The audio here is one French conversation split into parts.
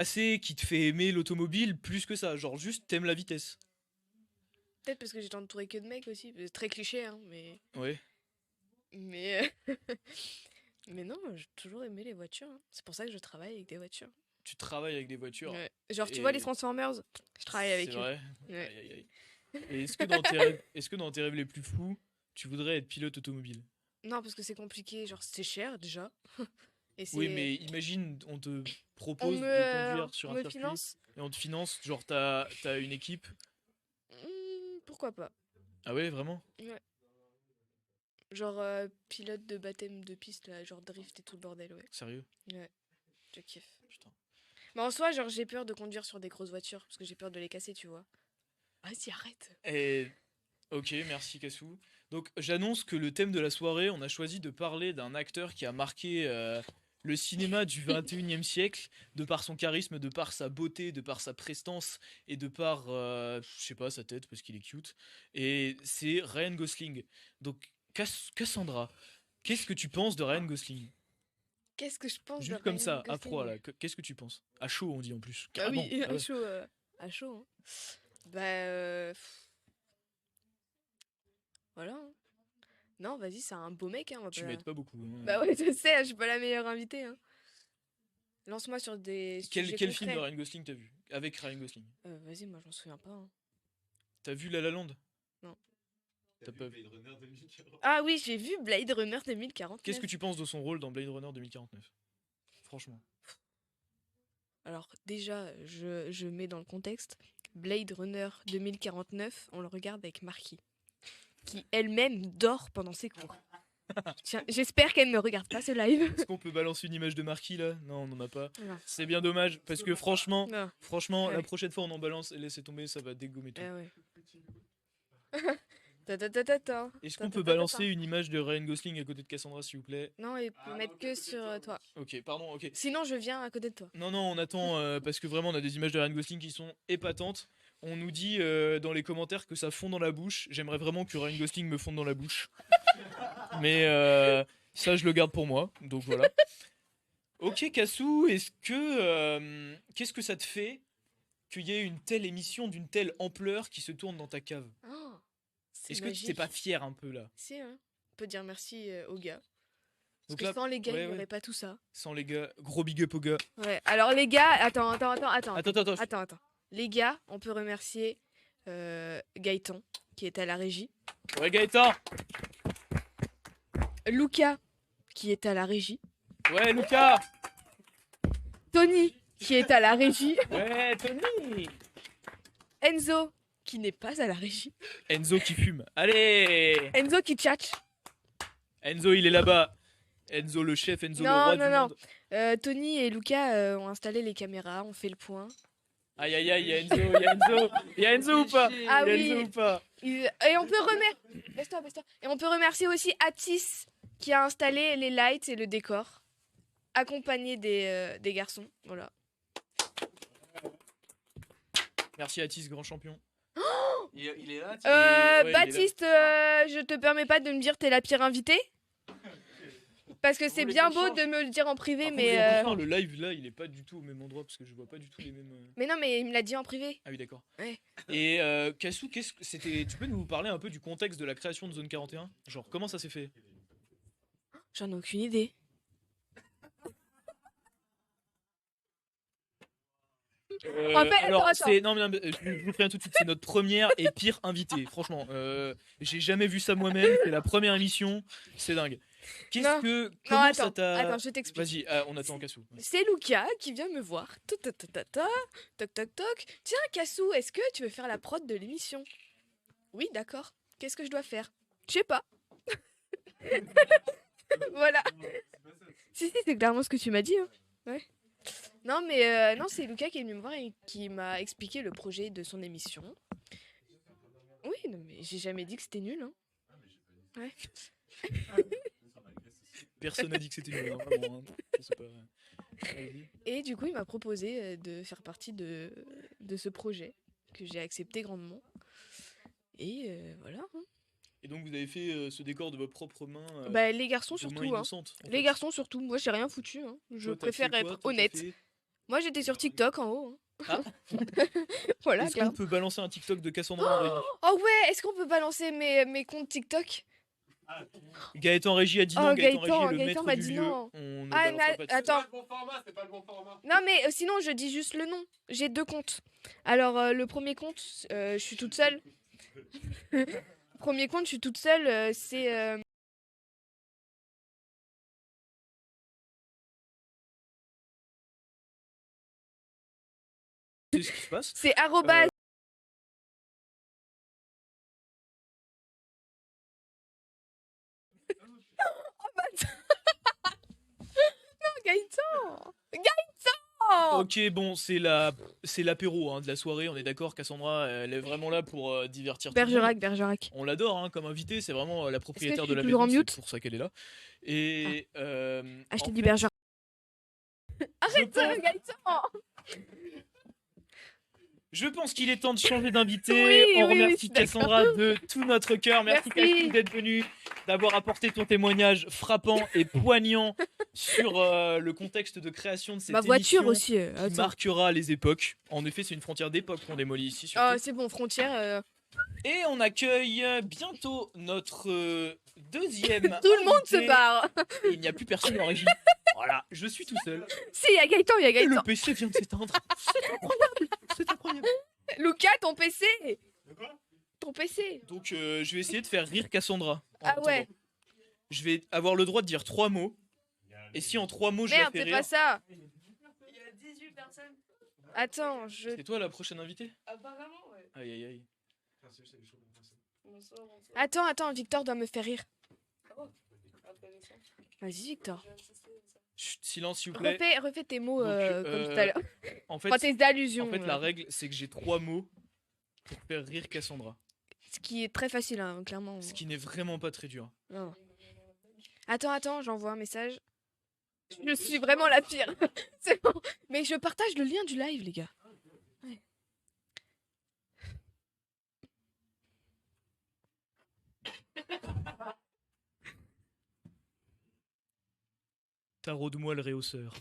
assez qui te fait aimer l'automobile plus que ça? Genre juste t'aimes la vitesse? Peut-être parce que j'étais entourée que de mecs aussi. C'est très cliché, hein, mais. Ouais. Mais. Mais non, j'ai toujours aimé les voitures, hein. C'est pour ça que je travaille avec des voitures. Tu travailles avec des voitures Ouais. Genre, tu vois les et Transformers? Je travaille c'est avec eux. vrai. Ouais. Aïe aïe aïe. Et est-ce que dans tes rêves les plus fous, tu voudrais être pilote automobile? Non, parce que c'est compliqué. Genre, c'est cher déjà. Et Oui, c'est. mais imagine, on te propose de conduire sur On un me circuit finance? et on te finance, genre t'as une équipe. Pourquoi pas? Ah ouais, vraiment? Ouais. Genre, pilote de baptême de piste, là, genre drift et tout le bordel, ouais. Sérieux? Ouais, je kiffe. Putain. Mais en soi, genre, j'ai peur de conduire sur des grosses voitures, parce que j'ai peur de les casser, tu vois. Vas-y, arrête. Et ok, merci Kassou. Donc j'annonce que le thème de la soirée, on a choisi de parler d'un acteur qui a marqué le cinéma du 21e siècle, de par son charisme, de par sa beauté, de par sa prestance et de par, je sais pas, sa tête parce qu'il est cute. Et c'est Ryan Gosling. Donc Cassandra, qu'est-ce que tu penses de Ryan Gosling? Qu'est-ce que je pense de Juste comme Ryan ça, à froid Gosling? là, qu'est-ce que tu penses? À chaud on dit en plus, Bah carrément. oui, Ah ouais. à chaud, hein. Bah, voilà, hein. Non, vas-y, c'est un beau mec, hein, on va Tu pas... m'aides pas beaucoup, hein. Bah ouais, je sais, je suis pas la meilleure invitée, hein. Lance-moi sur des Quel, sujets quel film de concrets. Ryan Gosling t'as vu? Avec Ryan Gosling. Vas-y, moi, je m'en souviens pas, hein. T'as vu La La Land? Non. T'as pas vu. Ah oui, j'ai vu Blade Runner Qu'est-ce que 2049. tu penses de son rôle dans Blade Runner 2049? Franchement. Alors déjà, je mets dans le contexte, Blade Runner 2049, on le regarde avec Marquis, qui elle-même dort pendant ses cours. Tiens, j'espère qu'elle ne regarde pas ce live. Est-ce qu'on peut balancer une image de Marquis là? Non, on n'en a pas. Non, C'est bien dommage parce que franchement, non, franchement, la ouais, prochaine fois on en balance et laissez tomber, ça va dégommer tout. ouais. Ta ta ta ta ta, Est-ce ta qu'on ta peut ta ta ta. balancer une image de Ryan Gosling à côté de Cassandra s'il vous plaît? Non, il peut mettre que sur toi. Ok, pardon, ok. Sinon, je viens à côté de toi. Non, non, on attend parce que vraiment on a des images de Ryan Gosling qui sont épatantes. On nous dit dans les commentaires que ça fond dans la bouche. J'aimerais vraiment que Ryan Gosling me fonde dans la bouche. Mais ça, je le garde pour moi. Donc voilà. Ok, Kassou, qu'est-ce que ça te fait qu'il y ait une telle émission d'une telle ampleur qui se tourne dans ta cave? Oh, c'est Est-ce que t'es pas magique. fier un peu là? Si, hein. On peut dire merci aux gars. Parce Donc que là, sans les gars, il ouais, n'y ouais. aurait pas tout ça. Sans les gars, gros big up aux gars. Ouais, alors les gars, Attends, attends, attends. attends. Les gars, on peut remercier Gaëtan, qui est à la régie. Ouais, Gaëtan. Lucas, qui est à la régie. Ouais, Lucas. Tony, qui est à la régie. Ouais, Tony. Enzo, qui n'est pas à la régie. Enzo qui fume. Allez. Enzo qui tchatche. Enzo, il est là-bas. Enzo le chef, Enzo le Non, roi non, du non. monde. Tony et Lucas ont installé les caméras, on fait le point. Aïe aïe aïe, y'a Enzo, y'a Enzo. Y'a Enzo ou pas? Ah Y'a oui. Enzo ou pas? Et on peut remercier... Baisse-toi. Et on peut remercier aussi Atis, qui a installé les lights et le décor, accompagné des garçons. Voilà. Merci Atis, grand champion. Il est là ouais, il est là. Baptiste, je te permets pas de me dire t'es la pire invitée. Parce que c'est voulez bien qu'on beau change de me le dire en privé, Par contre, mais... vous voulez qu'on change, le live là, il est pas du tout au même endroit parce que je vois pas du tout les mêmes. Mais non, mais il me l'a dit en privé. Ah oui, d'accord. Ouais. Et Kassou, qu'est-ce que c'était? Tu peux nous parler un peu du contexte de la création de Zone 41? Genre, comment ça s'est fait? J'en ai aucune idée. En fait, Alors, attends. c'est non, mais, je vous préviens tout de suite, c'est notre première et pire invitée. Franchement, j'ai jamais vu ça moi-même. C'est la première émission, c'est dingue. Non. Comment ça t'a? Attends, je t'explique. Vas-y, on attend Kassou. C'est Lucas qui vient me voir. Toc. Tiens, Cassou, est-ce que tu veux faire la prod de l'émission? Oui, d'accord. Qu'est-ce que je dois faire? Je sais pas. Voilà. Si, c'est clairement ce que tu m'as dit, hein. Ouais. Non, mais non, c'est Lucas qui est venu me voir et qui m'a expliqué le projet de son émission. Oui, non, mais j'ai jamais dit que c'était nul, hein. Ouais. Personne n'a dit que c'était nul, hein, vraiment, hein. Je sais pas. Vas-y. Et du coup, il m'a proposé de faire partie de ce projet que j'ai accepté grandement. Et voilà, hein. Et donc vous avez fait ce décor de vos propres mains, Les garçons de mains surtout, hein. innocentes. En Les fait. garçons surtout. Moi, j'ai rien foutu, hein. Je Toi, t'as préfère fait quoi? être Toi, t'as honnête. fait Moi, j'étais sur TikTok en haut. Ah. Voilà, Est-ce qu'on clairement. peut balancer un TikTok de Cassandra en régie? Oh ouais, est-ce qu'on peut balancer mes comptes TikTok? Gaëtan Régie a dit non, Oh, Gaëtan Régie est le Gaëtan maître m'a du dit lieu. non. On ne Ah, balancera mais pas de attends. C'est pas le bon format. Non, mais sinon, je dis juste le nom. J'ai 2 comptes. Alors, le premier compte, je suis toute seule. Premier compte, je suis toute seule. C'est. C'est ce qui se passe. C'est arrobas. Gaëtan! Gaëtan! Ok, bon, c'est l'apéro hein, de la soirée. On est d'accord, Cassandra, elle est vraiment là pour divertir tout le monde. Bergerac. On l'adore hein, comme invité, c'est vraiment la propriétaire je de suis la toujours maison, en mute c'est pour ça qu'elle est là. Et Ah, je en t'ai dit fait, Bergerac. Arrête Gaëtan! Je pense qu'il est temps de changer d'invité. Oui, On oui, je remercie suis d'accord. Cassandra de tout notre cœur. Merci Merci. Cassou d'être venue, d'avoir apporté ton témoignage frappant et poignant sur le contexte de création de cette Ma voiture émission aussi. qui Attends. marquera les époques. En effet, c'est une frontière d'époque qu'on démolit ici. surtout. Oh, c'est bon, frontière. Et on accueille bientôt notre deuxième. Tout le monde se invité. barre. Et il n'y a plus personne en régie. Voilà, je suis tout seul. Si, il y a Gaëtan, Et le PC vient de s'éteindre. C'est incroyable. C'est incroyable. Lucas, ton PC. De quoi? Ton PC. Donc je vais essayer de faire rire Cassandra. en Ah attendant. ouais. Je vais avoir le droit de dire 3 mots. Et si en 3 mots je la Merde, fais c'est rire, pas ça. Il y a 18 personnes. Attends, je. c'est toi la prochaine invitée? Apparemment, ouais. Aïe aïe aïe. Bonsoir. Attends, Victor doit me faire rire. Intéressant. Vas-y, Victor. Chut, silence s'il vous plaît. Refais tes mots Donc, comme tout à l'heure. En fait, Enfin, tes allusions. en fait la règle c'est que j'ai 3 mots pour faire rire Cassandra. Ce qui est très facile, hein, clairement. Ce qui n'est vraiment pas très dur. Non. Attends, j'envoie un message. Je suis vraiment la pire. C'est bon. Mais je partage le lien du live, les gars. Ouais. Taraude-moi le réhausseur.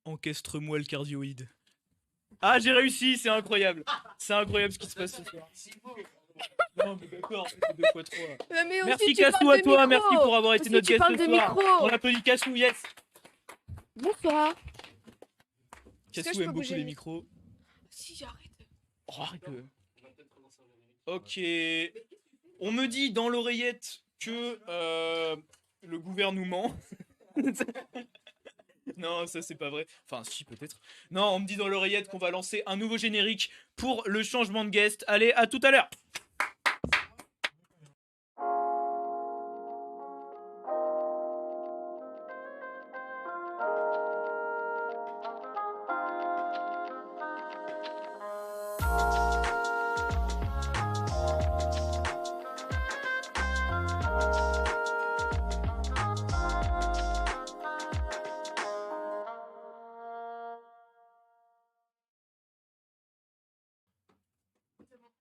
Encastre-moi le cardioïde. Ah, j'ai réussi, c'est incroyable. C'est incroyable ce qui se passe ce soir. Non, mais d'accord, c'est 2 fois 3. Mais aussi, Merci tu parles Cassou à de toi, micro. merci pour avoir été Aussi, notre tu guest parles ce de soir. micro. On applaudit Cassou, yes. Bonsoir. Est-ce que Cassou je peux aime beaucoup bouger les le micros. Si, j'arrête. Oh, arrête. Ok. On me dit dans l'oreillette que le gouvernement. Non, ça c'est pas vrai. Enfin, si, peut-être. Non, on me dit dans l'oreillette qu'on va lancer un nouveau générique pour le changement de guest. Allez, à tout à l'heure.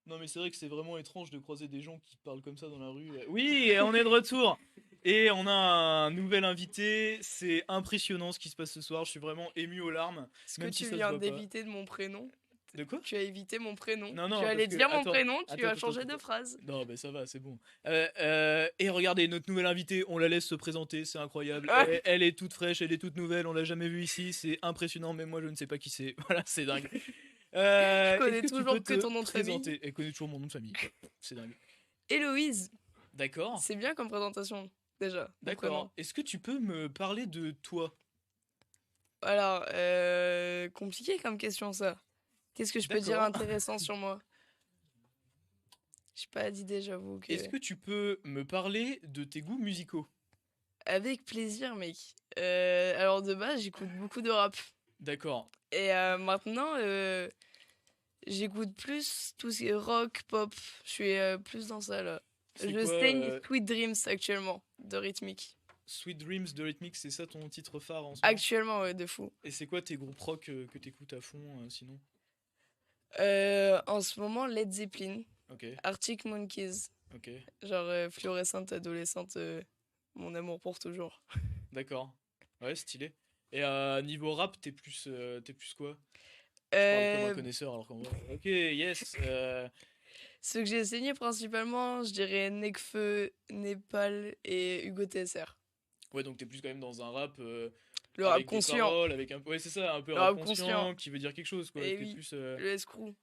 Non mais c'est vrai que c'est vraiment étrange de croiser des gens qui parlent comme ça dans la rue. Oui, et on est de retour. Et on a un nouvel invité. C'est impressionnant ce qui se passe ce soir. Je suis vraiment ému aux larmes. Est-ce Même que si tu ça se viens voit pas. d'éviter de mon prénom? De quoi? Tu as évité mon prénom. Non, non, tu allais parce que- dire mon attends, prénom, tu attends, as attends, changé attends. de phrase. Non, mais ça va, c'est bon. Et regardez, notre nouvelle invitée, on la laisse se présenter, c'est incroyable. Ah. Elle est toute fraîche, elle est toute nouvelle, on l'a jamais vue ici, c'est impressionnant, mais moi je ne sais pas qui c'est. Voilà, c'est dingue. Je connais est-ce que tu toujours peux que te ton nom de famille. présenter Elle connaît toujours mon nom de famille. C'est dingue. Héloïse, D'accord. c'est bien comme présentation, déjà. mon D'accord. prénom. Est-ce que tu peux me parler de toi? Alors, compliqué comme question ça. Qu'est-ce que je peux dire D'accord. intéressant sur moi? J'ai pas d'idée, j'avoue. Est-ce que tu peux me parler de tes goûts musicaux? Avec plaisir, mec. Alors de base, j'écoute beaucoup de rap. D'accord. Et maintenant, j'écoute plus tout ce qui est rock, pop. Je suis plus dans ça là. C'est Je quoi, saigne Sweet Dreams actuellement, de Rhythmic. Sweet Dreams de Rhythmix, c'est ça ton titre phare en ce moment? Actuellement, ouais, de fou. Et c'est quoi tes groupes rock que t'écoutes à fond sinon? En ce moment, Led Zeppelin, Ok, Arctic Monkeys, ok, genre fluorescente adolescente, mon amour pour toujours. d'accord. Ouais, stylé. Et niveau rap, t'es plus quoi? Je parle comme un Euh, connaisseur alors qu'en vrai. Ok, yes. Ceux que j'ai essayé principalement, je dirais Nekfeu, Népal et Hugo TSR. Ouais, donc t'es plus quand même dans un rap Le rap avec des conscient. paroles, avec un peu. Ouais, c'est ça, un peu Le rap rap conscient. conscient qui veut dire quelque chose quoi. Et T'es oui, plus, le escrew.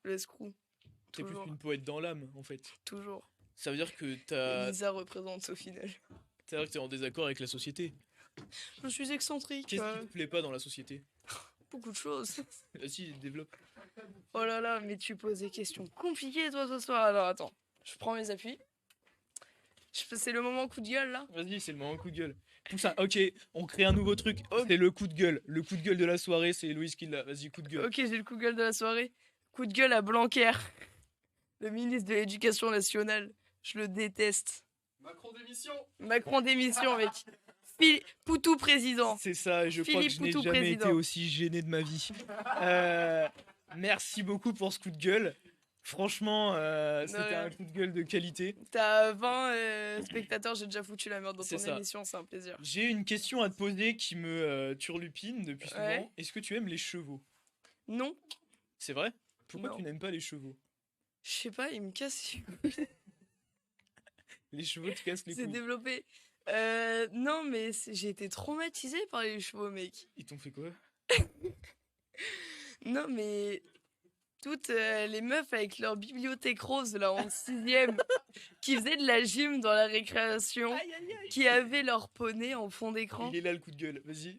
t'es plus Toujours, une poète dans l'âme en fait. toujours. Ça veut dire que Et Lisa représente au final. ça veut dire que t'es en désaccord avec la société. Je suis excentrique. Qu'est-ce qui te plaît pas dans la société? Beaucoup de choses. Vas-y, développe. Oh là là, mais tu poses des questions compliquées toi ce soir. Alors attends, je prends mes appuis. C'est le moment coup de gueule là. Vas-y, c'est le moment coup de gueule. Tout ça, ok, on crée un nouveau truc. Ok. C'est le coup de gueule. Le coup de gueule de la soirée, c'est Héloïse qui l'a. Vas-y, coup de gueule. Ok, j'ai le coup de gueule de la soirée. Coup de gueule à Blanquer, le ministre de l'Éducation nationale. Je le déteste. Macron démission. Macron démission, mec. Poutou président. C'est ça, je crois que Philippe je n'ai Poutou, jamais président. été aussi gêné de ma vie. Merci beaucoup pour ce coup de gueule. Franchement, c'était rien. un coup de gueule de qualité. T'as 20 spectateurs, j'ai déjà foutu la merde dans C'est ton ça. émission, c'est un plaisir. J'ai une question à te poser qui me turlupine depuis souvent. Ouais. Est-ce que tu aimes les chevaux? Non, C'est vrai? Pourquoi Non. tu n'aimes pas les chevaux? je sais pas, il me casse. Les chevaux te cassent les C'est couilles. développé. Non, mais j'ai été traumatisée par les chevaux, mec. Ils t'ont fait quoi? Non, mais toutes les meufs avec leur bibliothèque rose là en 6ème, qui faisaient de la gym dans la récréation, qui avaient leur poney en fond d'écran. Il est là le coup de gueule. Vas-y,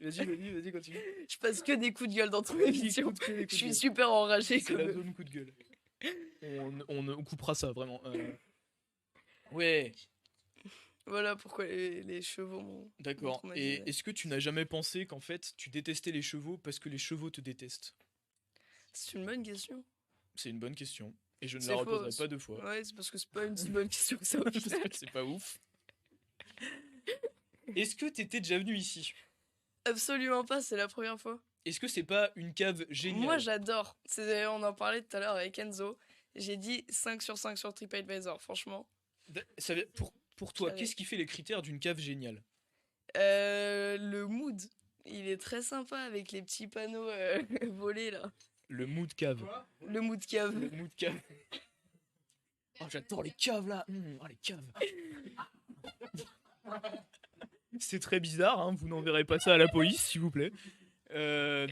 continue. Je passe que des coups de gueule dans ton Vas-y, émission. écoute que les coups Je de suis gueule. super enragée C'est comme la eux. zone coup de gueule. On coupera ça vraiment. Ouais, Voilà pourquoi les chevaux m'ont d'accord. traumatisé. Et est-ce que tu n'as jamais pensé qu'en fait tu détestais les chevaux parce que les chevaux te détestent? C'est une bonne question. C'est une bonne question. Et je ne C'est la faux. reposerai pas deux fois. Ouais, c'est parce que c'est pas une si bonne question que ça au Parce final. que c'est pas ouf. Est-ce que t'étais déjà venu ici? Absolument pas, c'est la première fois. Est-ce que c'est pas une cave géniale? Moi j'adore. On en parlait tout à l'heure avec Enzo. J'ai dit 5 sur 5 sur TripAdvisor, franchement. Pour toi, Savais. qu'est-ce qui fait les critères d'une cave géniale? Le mood, il est très sympa avec les petits panneaux volés là. Le mood cave. Le mood cave. Le mood cave. Oh, j'adore les caves là. Oh, les caves. C'est très bizarre, hein, vous n'enverrez pas ça à la police, s'il vous plaît.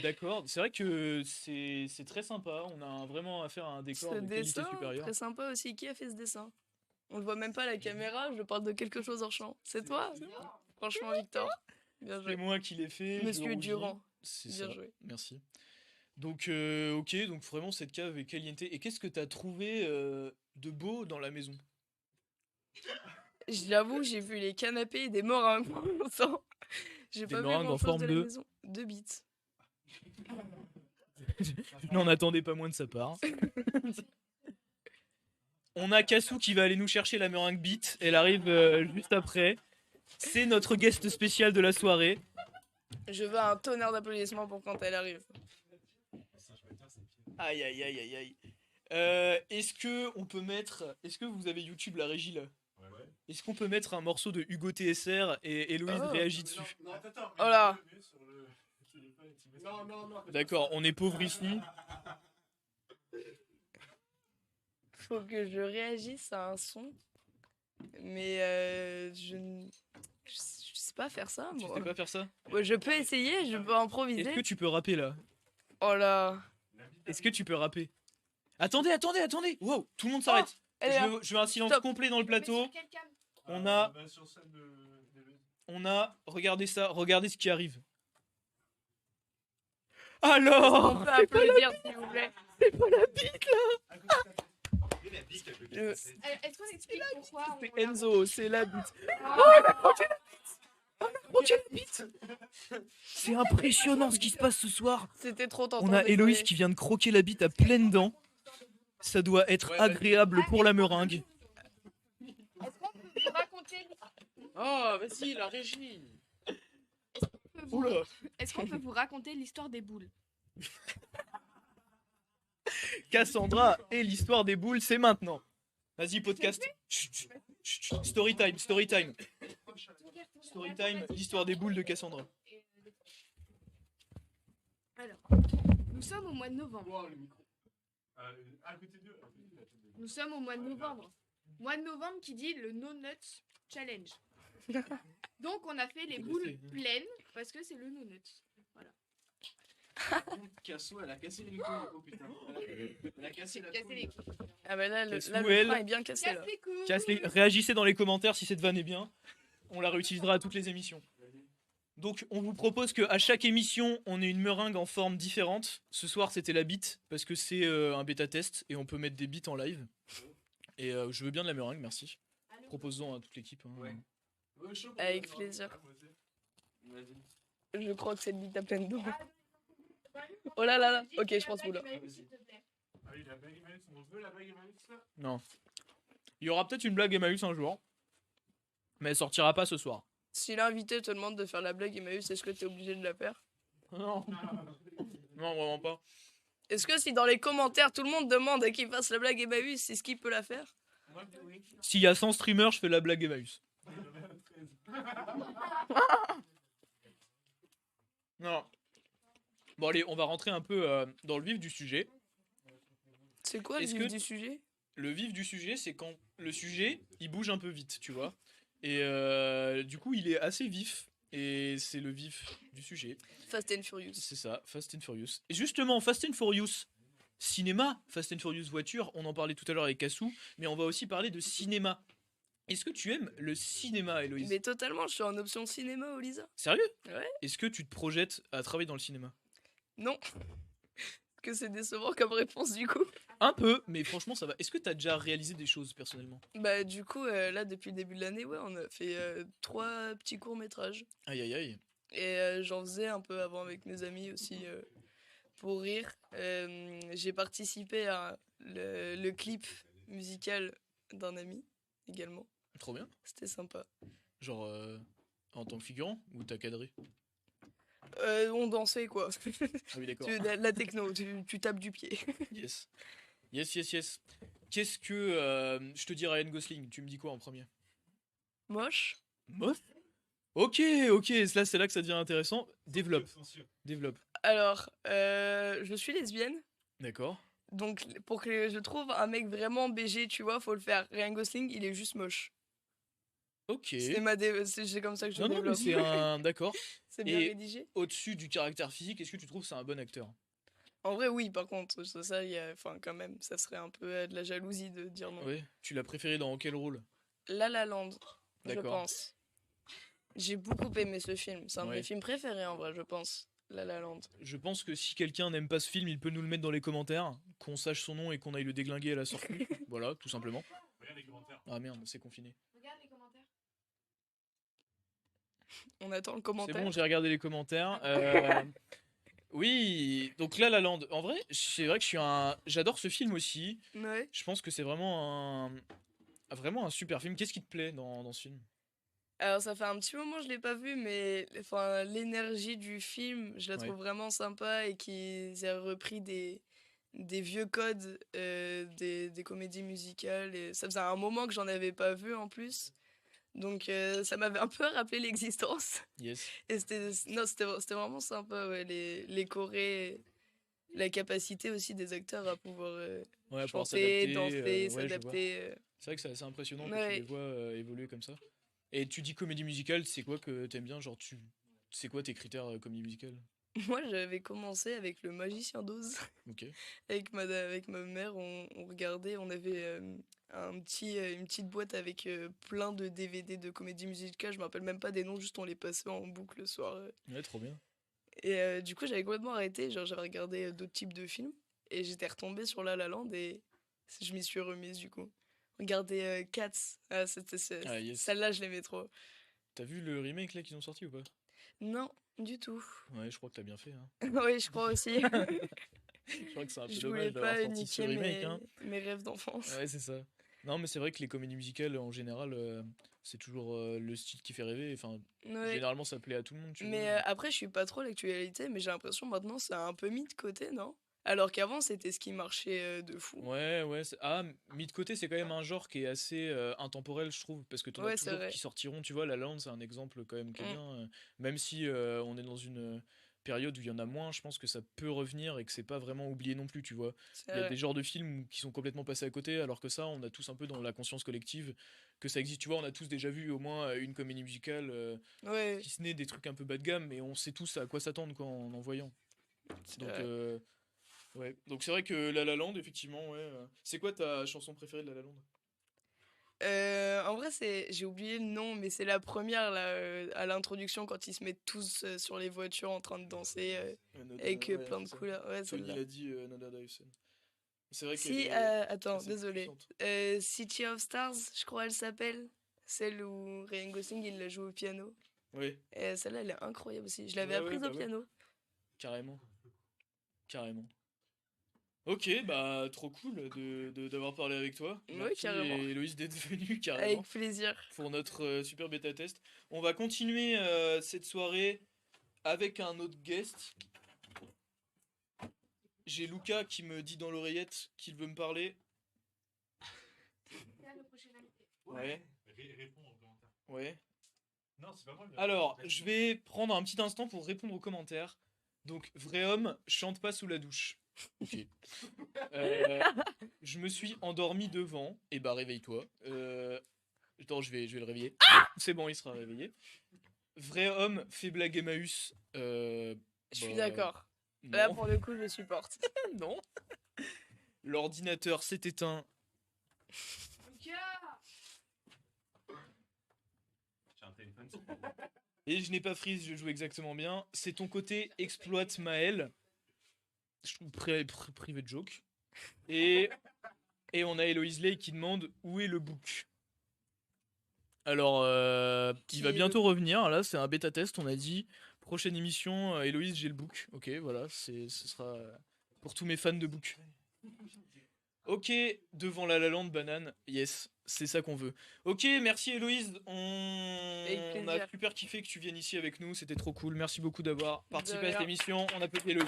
D'accord, c'est vrai que c'est très sympa. On a vraiment affaire à un décor Ce de qualité dessin, supérieure. très sympa aussi. Qui a fait ce dessin? On le voit même pas à la caméra, je parle de quelque chose hors champ. C'est toi? Franchement, Victor. Bien C'est joué. moi qui l'ai fait. je Monsieur rougis. Durand. C'est Bien ça. joué. Merci. Donc, ok, donc vraiment cette cave est caliente. Et qu'est-ce que t'as trouvé de beau dans la maison? J'avoue, j'ai vu les canapés et des meringues pour longtemps. J'ai Des pas vu meringues en grand-chose forme de la de- maison. 2 bits. Je n'en attendais pas moins de sa part. On a Kassou qui va aller nous chercher la meringue beat. Elle arrive juste après. C'est notre guest spécial de la soirée. Je veux un tonnerre d'applaudissements pour quand elle arrive. Aïe aïe aïe aïe aïe. Est-ce que on peut mettre. Est-ce que vous avez YouTube la régie là? Est-ce qu'on peut mettre un morceau de Hugo TSR et Héloïse Oh. réagit dessus? Non, attends. Oh là. Non. D'accord, on est pauvre ici. Faut que je réagisse à un son. Mais je sais pas faire ça, Tu moi. sais pas faire ça? Ouais, je peux essayer, je peux Est-ce improviser. que tu peux rapper là? Oh là. Est-ce que tu peux rapper? Attendez! Wow, tout le monde s'arrête. Elle est là. Je veux un silence Stop. complet dans le plateau. On a, regardez ça, regardez ce qui arrive. On Alors, peut applaudir, s'il vous plaît. Le- Est-ce qu'on explique pourquoi c'est Enzo, c'est la bite. C'est impressionnant ce qui se passe ce soir. C'était trop tentant. On a désolé. Héloïse qui vient de croquer la bite à pleines dents. Ça doit être agréable pour la meringue. Est-ce qu'on peut raconter Oh, vas-y, la régie. Oula. est-ce qu'on peut vous raconter l'histoire des boules? Cassandra et l'histoire des boules, c'est maintenant. Vas-y, podcast. Chut, chut, chut. Story time, story time. Story time, l'histoire des boules de Cassandra. Alors, nous sommes au mois de novembre. Wow, le micro. À côté d'eux. Nous sommes au mois de novembre. Mois de novembre qui dit le No Nuts Challenge. Donc on a fait les boules pleines parce que c'est le No Nuts. Casso, elle a cassé les micros. Oh putain. Elle a cassé la Casser les couille. couilles. Ah bah là, Casse-nous, là, le elle. frein est bien cassé là. Casse les couilles. Réagissez dans les commentaires si cette vanne est bien. On la réutilisera à toutes les émissions. Donc on vous propose qu'à chaque émission, on ait une meringue en forme différente. Ce soir, c'était la bite, parce que c'est un bêta-test, et on peut mettre des bites en live. Et je veux bien de la meringue, merci. Proposons à toute l'équipe. Hein. Ouais. Avec plaisir. Vas-y. Je crois que cette bite à pleine dents. Oh là là là. Ok, je pense vous là. Ah oui, la blague Emmaüs, on veut la blague Emmaüs là. Non. Il y aura peut-être une blague Emmaüs un jour, mais elle sortira pas ce soir. Si l'invité te demande de faire la blague Emmaüs, est-ce que t'es obligé de la faire? Non. Non, vraiment pas. Est-ce que si dans les commentaires tout le monde demande à qui fasse la blague Emmaüs, est-ce qu'il peut la faire? Moi, oui. S'il y a 100 streamers, je fais la blague Emmaüs. Non. Bon allez, on va rentrer un peu dans le vif du sujet. C'est quoi le Est-ce vif que- du sujet? Le vif du sujet, c'est quand le sujet, il bouge un peu vite, tu vois. Et du coup, il est assez vif. Et c'est le vif du sujet. Fast and Furious. C'est ça, Fast and Furious. Et justement, Fast and Furious cinéma, Fast and Furious voiture, on en parlait tout à l'heure avec Kassou, mais on va aussi parler de cinéma. Est-ce que tu aimes le cinéma, Héloïse? Mais totalement, je suis en option cinéma, Olisa. Sérieux? Ouais. Est-ce que tu te projettes à travailler dans le cinéma? Non. Que c'est décevant comme réponse du coup. Un peu, mais franchement, ça va. Est-ce que tu as déjà réalisé des choses personnellement? Bah du coup, là depuis le début de l'année, ouais, on a fait 3 petits courts-métrages. Aïe aïe aïe. Et j'en faisais un peu avant avec mes amis aussi pour rire. J'ai participé à le clip musical d'un ami également. Trop bien. C'était sympa. Genre en tant que figurant ou t'as cadré? On dansait quoi. Ah oui, d'accord. La techno, tu tapes du pied. Yes. Yes, yes, yes. Qu'est-ce que je te dis Ryan Gosling? Tu me dis quoi en premier? Moche. Mof? Ok, ok, c'est là que ça devient intéressant. Développe, Censure. développe. Alors, je suis lesbienne. D'accord. Donc pour que je trouve un mec vraiment BG, tu vois, faut le faire. Ryan Gosling, il est juste moche. Ok. C'est comme ça que je Non, non, mais développe. c'est un. D'accord. C'est bien Et- rédigé. Au-dessus du caractère physique, est-ce que tu trouves que c'est un bon acteur? En vrai, oui, par contre, ça enfin, quand même, ça serait un peu de la jalousie de dire non. Oui. Tu l'as préféré dans quel rôle? La La Land, je D'accord. pense. J'ai beaucoup aimé ce film. C'est un de Ouais. mes films préférés, en vrai, je pense. La La Land. Je pense que si quelqu'un n'aime pas ce film, il peut nous le mettre dans les commentaires, qu'on sache son nom et qu'on aille le déglinguer à la sortie. Voilà, tout simplement. Regarde les commentaires. Ah merde, c'est confiné. Regarde les commentaires. On attend le C'est commentaire. bon, j'ai regardé les commentaires. Oui, donc là, La Land. En vrai, c'est vrai que j'adore ce film aussi. Ouais. Je pense que c'est vraiment un super film. Qu'est-ce qui te plaît dans ce film? Alors, ça fait un petit moment que je l'ai pas vu, mais enfin, l'énergie du film, je la Ouais. trouve vraiment sympa et qu'ils aient repris des vieux codes des comédies musicales. Et ça faisait un moment que j'en avais pas vu en plus. Donc, ça m'avait un peu rappelé l'existence. Yes. Et c'était vraiment sympa, ouais, les chorés, la capacité aussi des acteurs à pouvoir Ouais, pour chanter, s'adapter, danser, ouais, je vois. s'adapter. C'est vrai que c'est assez impressionnant que tu Ouais. les vois évoluer comme ça. Et tu dis comédie musicale, c'est quoi que t'aimes bien? Genre, c'est quoi tes critères comédie musicale? Moi, j'avais commencé avec Le Magicien d'Oz. Ok. Avec ma mère, on regardait, on avait une petite boîte avec plein de DVD de comédie musicale. Je me rappelle même pas des noms, juste on les passait en boucle le soir. Ouais, trop bien. Et du coup, j'avais complètement arrêté. Genre, j'avais regardé d'autres types de films. Et j'étais retombée sur La La Land et je m'y suis remise du coup. Regardez Cats. Ah, Ah, yes. celle-là, je l'aimais trop. T'as vu le remake là qu'ils ont sorti ou pas? Non, du tout. Ouais, je crois que t'as bien fait. Hein. Oui, je crois aussi. Je crois que c'est un peu Je dommage voulais d'avoir pas sorti ce niquer remake. Hein. mes rêves d'enfance. Ouais, c'est ça. Non, mais c'est vrai que les comédies musicales en général, c'est toujours le style qui fait rêver. Enfin, Ouais. généralement, ça plaît à tout le monde, tu vois. Mais après, je suis pas trop l'actualité, mais j'ai l'impression maintenant c'est un peu mis de côté, non? Alors qu'avant, c'était ce qui marchait de fou. Ouais. Mis de côté, c'est quand même un genre qui est assez intemporel, je trouve, parce que t'en as Ouais, c'est toujours vrai. qui sortiront. Tu vois, La La Land, c'est un exemple quand même qui est Mm. bien. Même si on est dans une période où il y en a moins, je pense que ça peut revenir et que c'est pas vraiment oublié non plus, tu vois. C'est Il y a vrai. des genres de films qui sont complètement passés à côté, alors que ça, on a tous un peu dans la conscience collective que ça existe. Tu vois, on a tous déjà vu au moins une comédie musicale, Ouais, si ce n'est des trucs un peu bas de gamme, mais on sait tous à quoi s'attendre quoi, en voyant. c'est Donc, vrai. ouais. Donc c'est vrai que La La Land, effectivement, ouais. C'est quoi ta chanson préférée de La La Land? En vrai, j'ai oublié le nom, mais c'est la première là, à l'introduction quand ils se mettent tous sur les voitures en train de danser avec Ouais, plein de c'est ça. couleurs. Ouais, Tony celle-là. l'a dit, Another Dive Son. C'est vrai qu'elle Si, est attends, assez désolé. puissante. City of Stars, je crois elle s'appelle. Celle où Ryan Gosling il la joue au piano. Ouais, Et celle-là, elle est incroyable aussi. Je l'avais ouais, apprise au bah ouais, piano. carrément, carrément. Ok, bah trop cool d'avoir parlé avec toi. Oui, Merci carrément. Héloïse d'être venue Avec carrément plaisir. pour notre super bêta test. On va continuer cette soirée avec un autre guest. J'ai Lucas qui me dit dans l'oreillette qu'il veut me parler. Ouais, Réponds en commentaire. ouais. Non, c'est pas moi. Alors, je vais prendre un petit instant pour répondre aux commentaires. Donc, vrai homme, chante pas sous la douche. Ok. Je me suis endormi devant. Et bah, réveille-toi. Attends, je vais le réveiller. C'est bon, il sera réveillé. Vrai homme, fait blague Emmaüs. Je suis Bah, d'accord. Là, non. pour le coup, je supporte. Non. L'ordinateur s'est éteint. J'ai un téléphone. Et je n'ai pas freeze, je joue exactement bien. C'est ton côté exploite Maël. Je trouve privé de joke. Et on a Héloïse Lay qui demande où est le book. Alors, Qui il va est le bientôt revenir. Là, c'est un bêta test. On a dit prochaine émission, Héloïse, j'ai le book. Ok, voilà, ce sera pour tous mes fans de book. Ok, devant La La Land, banane. Yes, c'est ça qu'on veut. Ok, merci Héloïse. Avec On a plaisir. super kiffé que tu viennes ici avec nous. C'était trop cool. Merci beaucoup d'avoir participé à cette rien. émission. On applaudit Héloïse.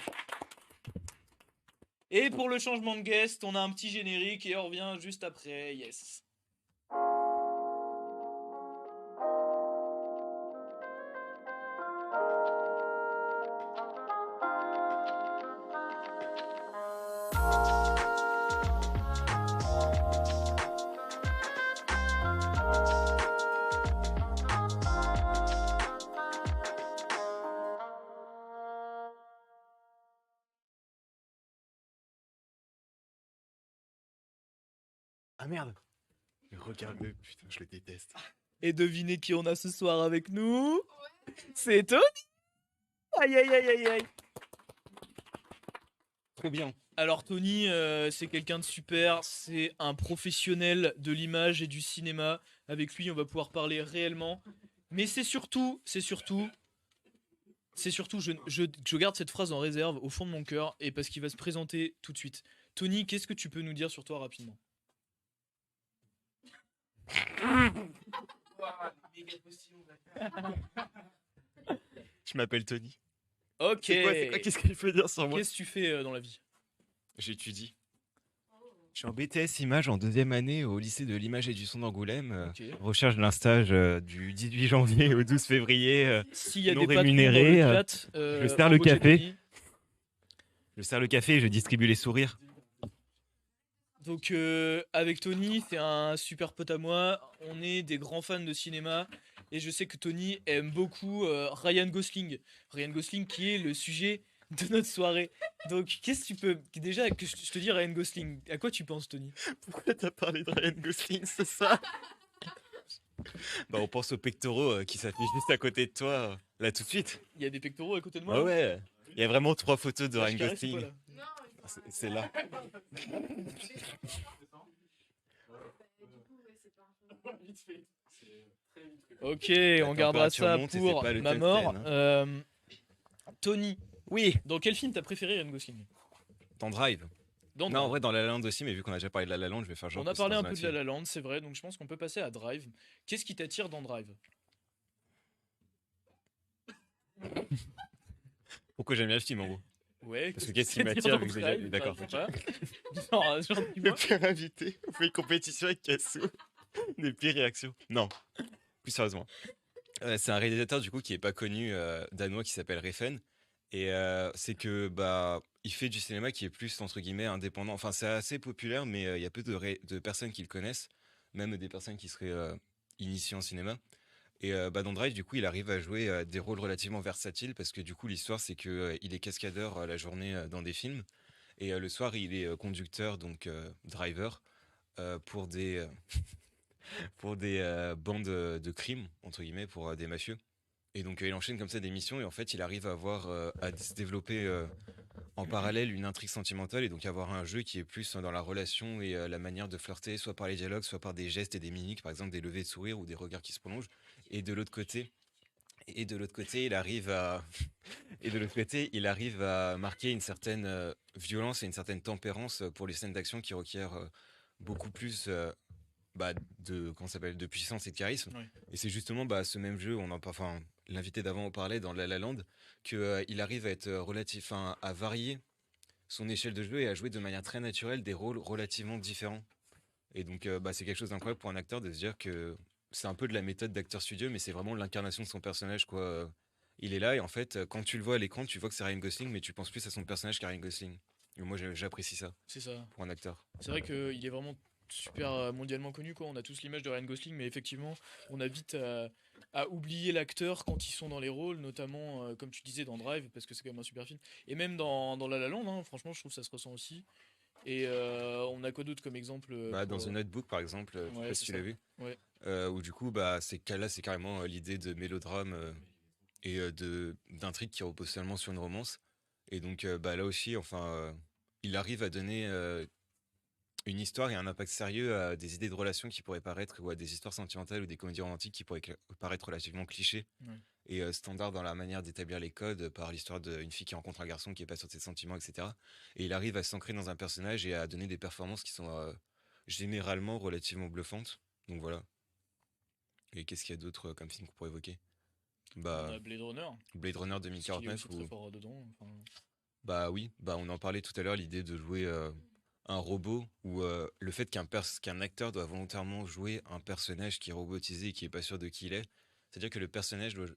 Et pour le changement de guest, on a un petit générique et on revient juste après. Yes. Ah merde. Regarde-le, putain, je le déteste. Et devinez qui on a ce soir avec nous? C'est Tony. Aïe aïe aïe aïe aïe. Très bien. Alors Tony, c'est quelqu'un de super, c'est un professionnel de l'image et du cinéma. Avec lui, on va pouvoir parler réellement. Mais c'est surtout, je garde cette phrase en réserve au fond de mon cœur et parce qu'il va se présenter tout de suite. Tony, qu'est-ce que tu peux nous dire sur toi rapidement? Je m'appelle Tony. Ok. C'est quoi, qu'est-ce qu'il faut dire sur moi? Qu'est-ce que tu fais dans la vie? J'étudie. Je suis en BTS Images en 2e année au lycée de l'image et du son d'Angoulême. Ok. Recherche d'un stage du 18 janvier au 12 février. S'il y a non des patrons rémunéré, dans le chat, je sers le embauchez café. Tony. Je sers le café et je distribue les sourires. Donc avec Tony, c'est un super pote à moi. On est des grands fans de cinéma et je sais que Tony aime beaucoup Ryan Gosling. Ryan Gosling qui est le sujet de notre soirée. Donc qu'est-ce que tu peux déjà que je te dis Ryan Gosling, à quoi tu penses Tony? Pourquoi t'as parlé de Ryan Gosling, c'est ça? Bah on pense aux pectoraux qui s'affichent juste à côté de toi, là tout de suite. Il y a des pectoraux à côté de moi. Ah ouais. Il y a vraiment 3 photos de Vache Ryan carrée, c'est quoi, Gosling. là C'est là. Ok, La on gardera température ça monte et pour c'est pas le ma test, mort. hein. Tony, Oui. dans quel film t'as préféré Ryan Gosling? Dans Drive. Dans Non, en Drive. vrai, dans La La Land aussi, mais vu qu'on a déjà parlé de La La Land, je vais faire genre. On a que c'est parlé dans un peu de autre La film. La Land, c'est vrai, donc je pense qu'on peut passer à Drive. Qu'est-ce qui t'attire dans Drive? Pourquoi j'aime bien le film en gros? Ouais, Parce que qu'est-ce qu'est-ce qui t'attire m'attire dans vu que j'ai déjà. Drive? D'accord. Enfin, je sais pas. Genre, Le dis-moi. pire invité, on fait une compétition avec Kassou. Des pires réactions. Non, plus sérieusement. C'est un réalisateur du coup qui est pas connu, danois, qui s'appelle Refn. Et c'est que bah il fait du cinéma qui est plus entre guillemets indépendant. Enfin c'est assez populaire, mais il y a peu de personnes qui le connaissent, même des personnes qui seraient initiées en cinéma. Et bah, dans Drive, du coup, il arrive à jouer des rôles relativement versatiles parce que du coup, l'histoire, c'est que il est cascadeur la journée dans des films et le soir, il est conducteur, donc driver, pour des bandes de crimes, entre guillemets, pour des mafieux. Et donc, il enchaîne comme ça des missions et en fait, il arrive à avoir à se développer en parallèle une intrigue sentimentale et donc avoir un jeu qui est plus dans la relation et la manière de flirter, soit par les dialogues, soit par des gestes et des mimiques, par exemple des levées de sourire ou des regards qui se prolongent. Et de l'autre côté, il arrive à et de l'autre côté, il arrive à marquer une certaine violence et une certaine tempérance pour les scènes d'action qui requièrent beaucoup plus bah, de comment ça s'appelle de puissance et de charisme. Ouais. Et c'est justement bah, ce même jeu, enfin l'invité d'avant en parlait dans La La Land, que il arrive à être relatif, enfin, à varier son échelle de jeu et à jouer de manière très naturelle des rôles relativement différents. Et donc bah, c'est quelque chose d'incroyable pour un acteur de se dire que c'est un peu de la méthode d'acteur studio, mais c'est vraiment l'incarnation de son personnage quoi. Il est là et en fait quand tu le vois à l'écran, tu vois que c'est Ryan Gosling, mais tu penses plus à son personnage qu'à Ryan Gosling. Et moi j'apprécie ça C'est ça. pour un acteur. C'est vrai qu'il est vraiment super mondialement connu, quoi. On a tous l'image de Ryan Gosling, mais effectivement, on a vite à oublier l'acteur quand ils sont dans les rôles, notamment, comme tu disais, dans Drive, parce que c'est quand même un super film. Et même dans La La Land, hein, franchement, je trouve que ça se ressent aussi. Et on a quoi d'autre comme exemple Bah, dans pour... The Notebook par exemple, je sais Ouais, pas si c'est tu ça. l'as vu, Ouais. où du coup bah là c'est carrément l'idée de mélodrame et de d'intrigue qui repose seulement sur une romance. Et donc bah là aussi enfin il arrive à donner une histoire et un impact sérieux à des idées de relations qui pourraient paraître ou à des histoires sentimentales ou des comédies romantiques qui pourraient paraître relativement clichés Ouais. et standards dans la manière d'établir les codes par l'histoire d'une fille qui rencontre un garçon qui est pas sûr de ses sentiments, etc. Et il arrive à s'ancrer dans un personnage et à donner des performances qui sont généralement relativement bluffantes. Donc voilà. Et qu'est-ce qu'il y a d'autre comme film qu'on pourrait évoquer? On Bah, a Blade Runner, Blade Runner parce qu'il est 2049 aussi très ou fort dedans. Enfin, bah oui, bah on en parlait tout à l'heure, l'idée de jouer un robot ou le fait qu'un acteur doit volontairement jouer un personnage qui est robotisé et qui est pas sûr de qui il est, c'est-à-dire que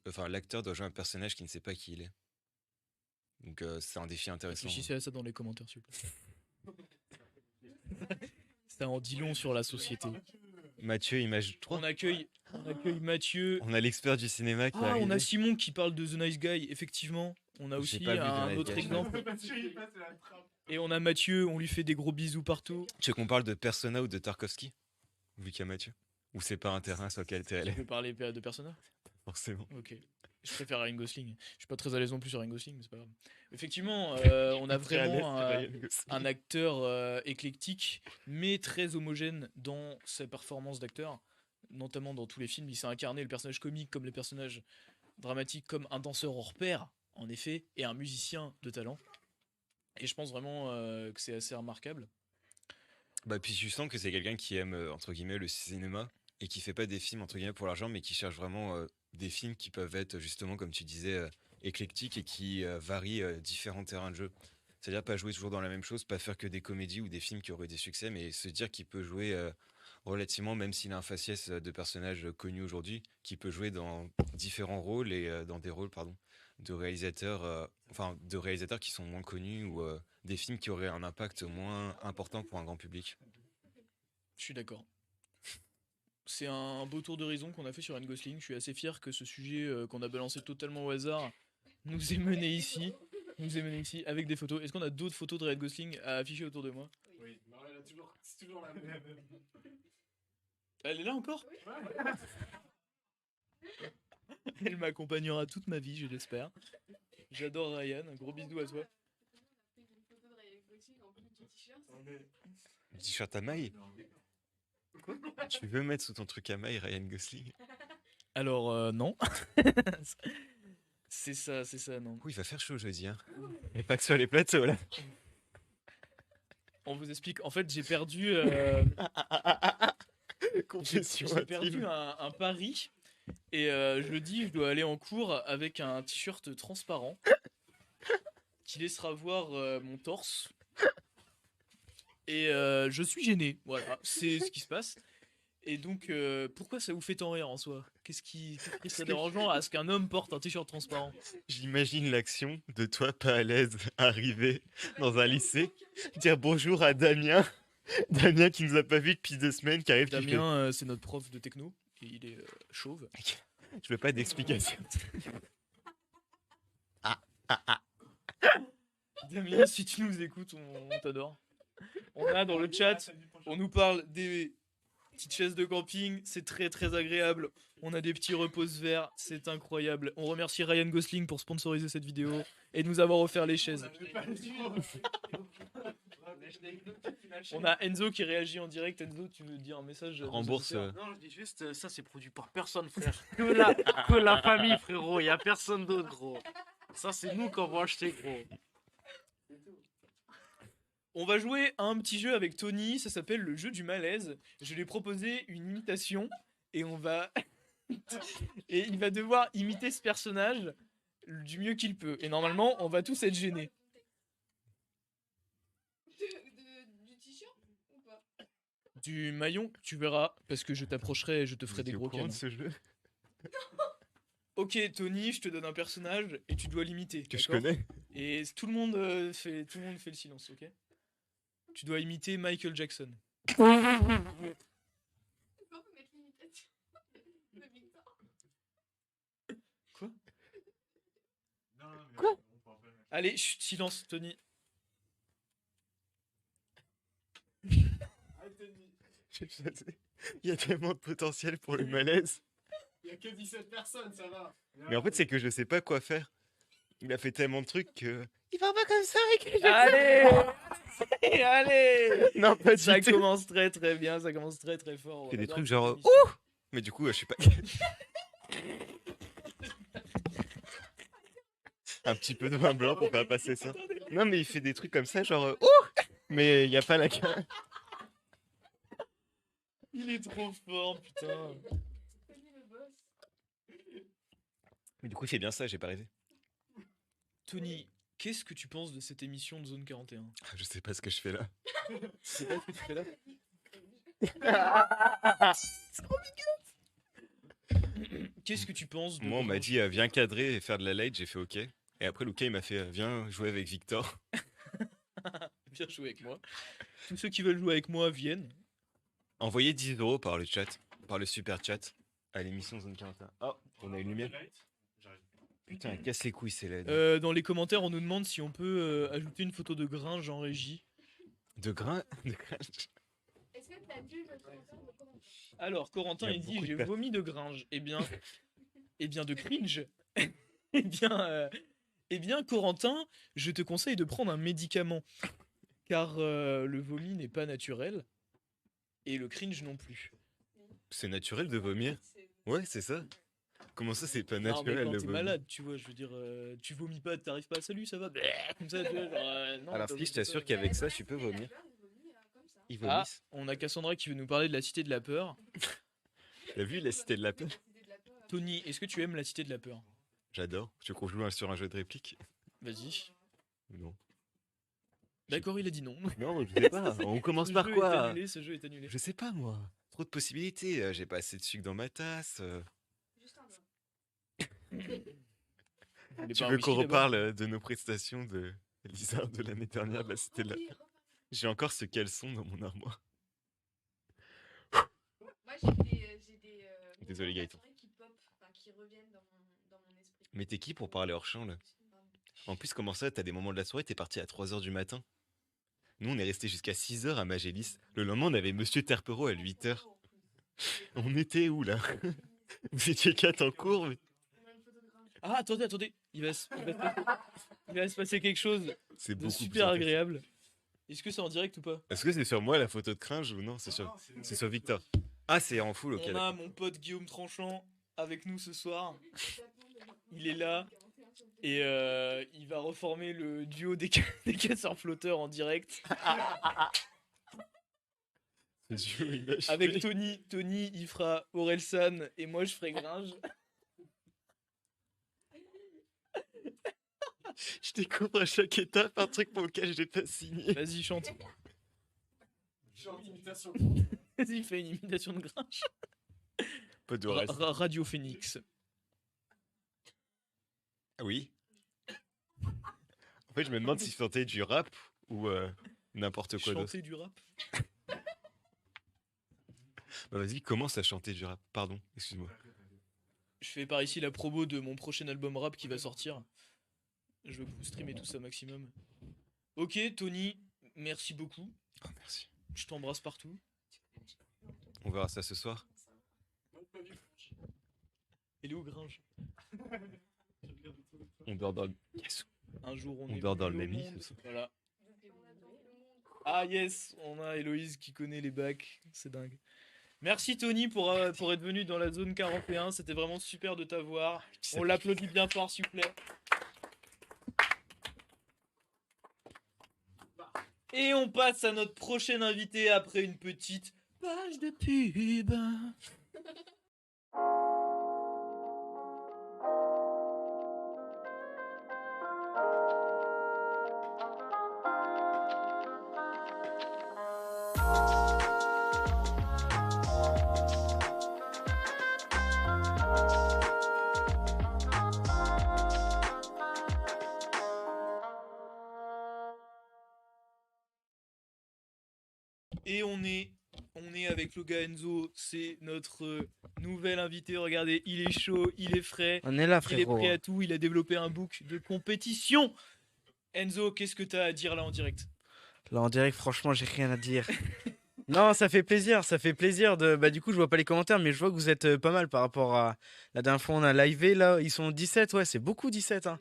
enfin l'acteur doit jouer un personnage qui ne sait pas qui il est. Donc c'est un défi intéressant. réfléchissez à ça dans les commentaires, s'il vous plaît. Ça en dit long sur la société. Mathieu, image 3. On accueille Mathieu. On a l'expert du cinéma qui Ah, on a arrive. Simon qui parle de The Nice Guy, effectivement. On a J'ai aussi pas vu The un Nice autre Guy. exemple. Et on a Mathieu, on lui fait des gros bisous partout. Tu veux qu'on parle de Persona ou de Tarkovsky? Vu qu'il y a Mathieu. Ou c'est pas un terrain sur lequel t'es Tu allé, veux parler de Persona? forcément. Ok. Je préfère Ryan Gosling. Je suis pas très à l'aise non plus sur Ryan Gosling, mais c'est pas grave. Effectivement, on a vraiment un acteur éclectique, mais très homogène dans ses performances d'acteur, notamment dans tous les films. Il s'est incarné le personnage comique comme les personnages dramatiques, comme un danseur hors pair, en effet, et un musicien de talent. Et je pense vraiment que c'est assez remarquable. Bah puis tu sens que c'est quelqu'un qui aime entre guillemets le cinéma et qui fait pas des films entre guillemets pour l'argent mais qui cherche vraiment des films qui peuvent être justement comme tu disais éclectiques et qui varient différents terrains de jeu. C'est-à-dire pas jouer toujours dans la même chose, pas faire que des comédies ou des films qui auraient des succès, mais se dire qu'il peut jouer relativement, même s'il a un faciès de personnage connu aujourd'hui, qui peut jouer dans différents rôles et dans des rôles pardon de réalisateurs, de réalisateurs qui sont moins connus ou des films qui auraient un impact moins important pour un grand public. Je suis d'accord. C'est un beau tour d'horizon qu'on a fait sur Ryan Gosling. Je suis assez fier que ce sujet qu'on a balancé totalement au hasard nous ait mené ici. Nous ait mené ici avec des photos. Est-ce qu'on a d'autres photos de Ryan Gosling à afficher autour de moi? Oui, c'est toujours la même. Elle est là encore? Elle m'accompagnera toute ma vie, je l'espère. J'adore Ryan, un gros bisou à toi. Le t-shirt à maille. Tu veux mettre sous ton truc à maille Ryan Gosling? Alors, non. C'est ça, non. Oui, il va faire chaud jeudi, hein. Et pas que sur les plateaux là. On vous explique. En fait, j'ai perdu, Confession j'ai perdu intime. un pari. Et jeudi, je dois aller en cours avec un t-shirt transparent qui laissera voir mon torse. Et je suis gêné. Voilà, c'est ce qui se passe. Et donc, pourquoi ça vous fait tant rire en soi? Qu'est-ce qui serait dérangeant à ce qu'un homme porte un t-shirt transparent? J'imagine l'action de toi pas à l'aise arriver dans un lycée, dire bonjour à Damien. Damien qui nous a pas vu depuis 2 semaines, qui arrive, qui fait Damien, c'est notre prof de techno. Et il est chauve. je veux pas d'explication. Damien, si tu nous écoutes, on t'adore. On a dans le chat, on nous parle des petites chaises de camping, c'est très très agréable. On a des petits repose verts, c'est incroyable. On remercie Ryan Gosling pour sponsoriser cette vidéo et de nous avoir offert les chaises. On a Enzo qui réagit en direct. Enzo, tu veux dire un message aux Rembourse. auditeurs Non, je dis juste, ça c'est produit par personne, frère. Que la famille, frérot. Y a personne d'autre, gros. Ça, c'est nous qu'on va acheter, gros. On va jouer à un petit jeu avec Tony, ça s'appelle le jeu du malaise. Je lui ai proposé une imitation et on va et il va devoir imiter ce personnage du mieux qu'il peut. Et normalement, on va tous être gênés. Du t-shirt ou pas? Du maillon, tu verras, parce que je t'approcherai et je te ferai des T'es au gros courant de câlins. ce jeu Ok, Tony, je te donne un personnage et tu dois l'imiter. que je d'accord connais. Et tout le monde fait le silence, ok? Tu dois imiter Michael Jackson. On peut mettre l'imitation de Victor. Quoi? Allez, chut, silence, Tony. Il y a tellement de potentiel pour le malaise. Y a que 17 personnes, ça va. Mais en fait, c'est que je sais pas quoi faire. Il a fait tellement de trucs que. Il va pas comme ça, mec. Allez, allez. Non, pas du Ça tout. commence très très bien, ça commence très très fort. Il fait des J'adore trucs cette genre. émission. Ouh. Mais du coup, je suis pas. Un petit peu de vin blanc pour faire passer ça. Non, mais il fait des trucs comme ça, genre. Ouh. Mais il y a pas la. Il est trop fort, putain. Mais du coup, il fait bien ça, j'ai pas rêvé. Tony, qu'est-ce que tu penses de cette émission de Zone 41? Je sais pas ce que je fais là. C'est pas ce que tu fais là? Qu'est-ce que tu penses de Moi, on m'a Grange? dit viens cadrer et faire de la late, j'ai fait ok. Et après, Lucas, il m'a fait viens jouer avec Victor. Viens jouer avec moi. Tous ceux qui veulent jouer avec moi viennent. Envoyez 10 € par le chat, par le super chat, à l'émission Zone 41. Oh, on a une lumière. Putain, elle casse les couilles, c'est laid. Dans les commentaires, on nous demande si on peut ajouter une photo de Gringe en régie. De grain. Est-ce que t'as vu le commentaire de comment? Alors, Corentin, Il y a il dit beaucoup de j'ai personnes. vomi de Gringe. Eh bien, de cringe. eh bien, Corentin, je te conseille de prendre un médicament. Car le vomi n'est pas naturel. Et le cringe non plus. C'est naturel de vomir. Ouais, c'est ça. Comment ça, c'est pas Non, mais naturel quand le t'es vomi? malade, tu vois, je veux dire, tu vomis pas, t'arrives pas, salut, ça va? Comme ça, tu vois, genre, non, Alors, t'as si, je vomi t'assure pas. qu'avec ça, tu peux vomir. Ils Ah, vomissent. on a Cassandra qui veut nous parler de la cité de la peur. T'as vu la cité de la peur? Tony, est-ce que tu aimes la cité de la peur? J'adore. Tu veux qu'on joue sur un jeu de réplique? Vas-y. Non. D'accord, il a dit non. Non, je sais pas. On commence Ce par jeu est quoi? annulé, ce jeu est annulé. Je sais pas, moi. Trop de possibilités. J'ai pas assez de sucre dans ma tasse. voulez Tu pas un veux whisky, qu'on d'abord reparle de nos prestations de Lisa de l'année dernière de la cité de la peur? J'ai encore ce caleçon dans mon armoire. Moi, j'ai des Désolé, moments de la Gaëtan. soirée qui pop, enfin, qui reviennent dans mon esprit. Mais t'es qui pour parler hors champ là? En plus, comment ça, t'as des moments de la soirée, t'es parti à 3h du matin? Nous, on est resté jusqu'à 6h à Magélis. Le lendemain, on avait Monsieur Terpero à 8h. On était où là? Vous étiez 4 en cours? mais- Ah, attendez. Il va se passer quelque chose C'est de beaucoup super plus intéressant. agréable. Est-ce que c'est en direct ou pas? Est-ce que c'est sur moi la photo de cringe ou non? C'est sur Victor. Ah, c'est en full, ok. On d'accord. a mon pote Guillaume Tranchant avec nous ce soir. Il est là. Et il va reformer le duo des, des casseurs flotteurs en direct. Avec Tony. Tony, il fera Orelsan et moi, je ferai Gringe. Je découvre à chaque étape un truc pour lequel je n'ai pas signé. Vas-y, chante. Vas-y, fais une imitation de Gringe. Pas de reste. Radio Phoenix. Ah oui. En fait, je me demande si chanter du rap ou n'importe quoi d'autre. Chanter du rap. Bah vas-y, commence à chanter du rap. Pardon, excuse-moi. Je fais par ici la promo de mon prochain album rap qui va sortir. Je veux que vous streamez tout ça maximum. Ok, Tony, merci beaucoup. Oh, merci. Je t'embrasse partout. On verra ça ce soir. Et où Gringe? On dort dans le... Yes. Un jour On est dort dans plus le au même lit, monde. ce soir. Voilà. Ah yes, on a Héloïse qui connaît les bacs, c'est dingue. Merci Tony pour être venu dans la zone 41, c'était vraiment super de t'avoir. On l'applaudit bien fort s'il vous plaît. Et on passe à notre prochain invité après une petite page de pub. Et on est avec le gars Enzo, c'est notre nouvel invité. Regardez, il est chaud, il est frais, On est là, il est frérot. prêt à tout. Il a développé un book de compétition. Enzo, qu'est-ce que t'as à dire là en direct? Là, en direct, franchement, j'ai rien à dire. Non, ça fait plaisir, de... Bah, du coup, je vois pas les commentaires, mais je vois que vous êtes pas mal par rapport à la dernière fois, on a livé, là, ils sont 17, ouais, c'est beaucoup 17, hein.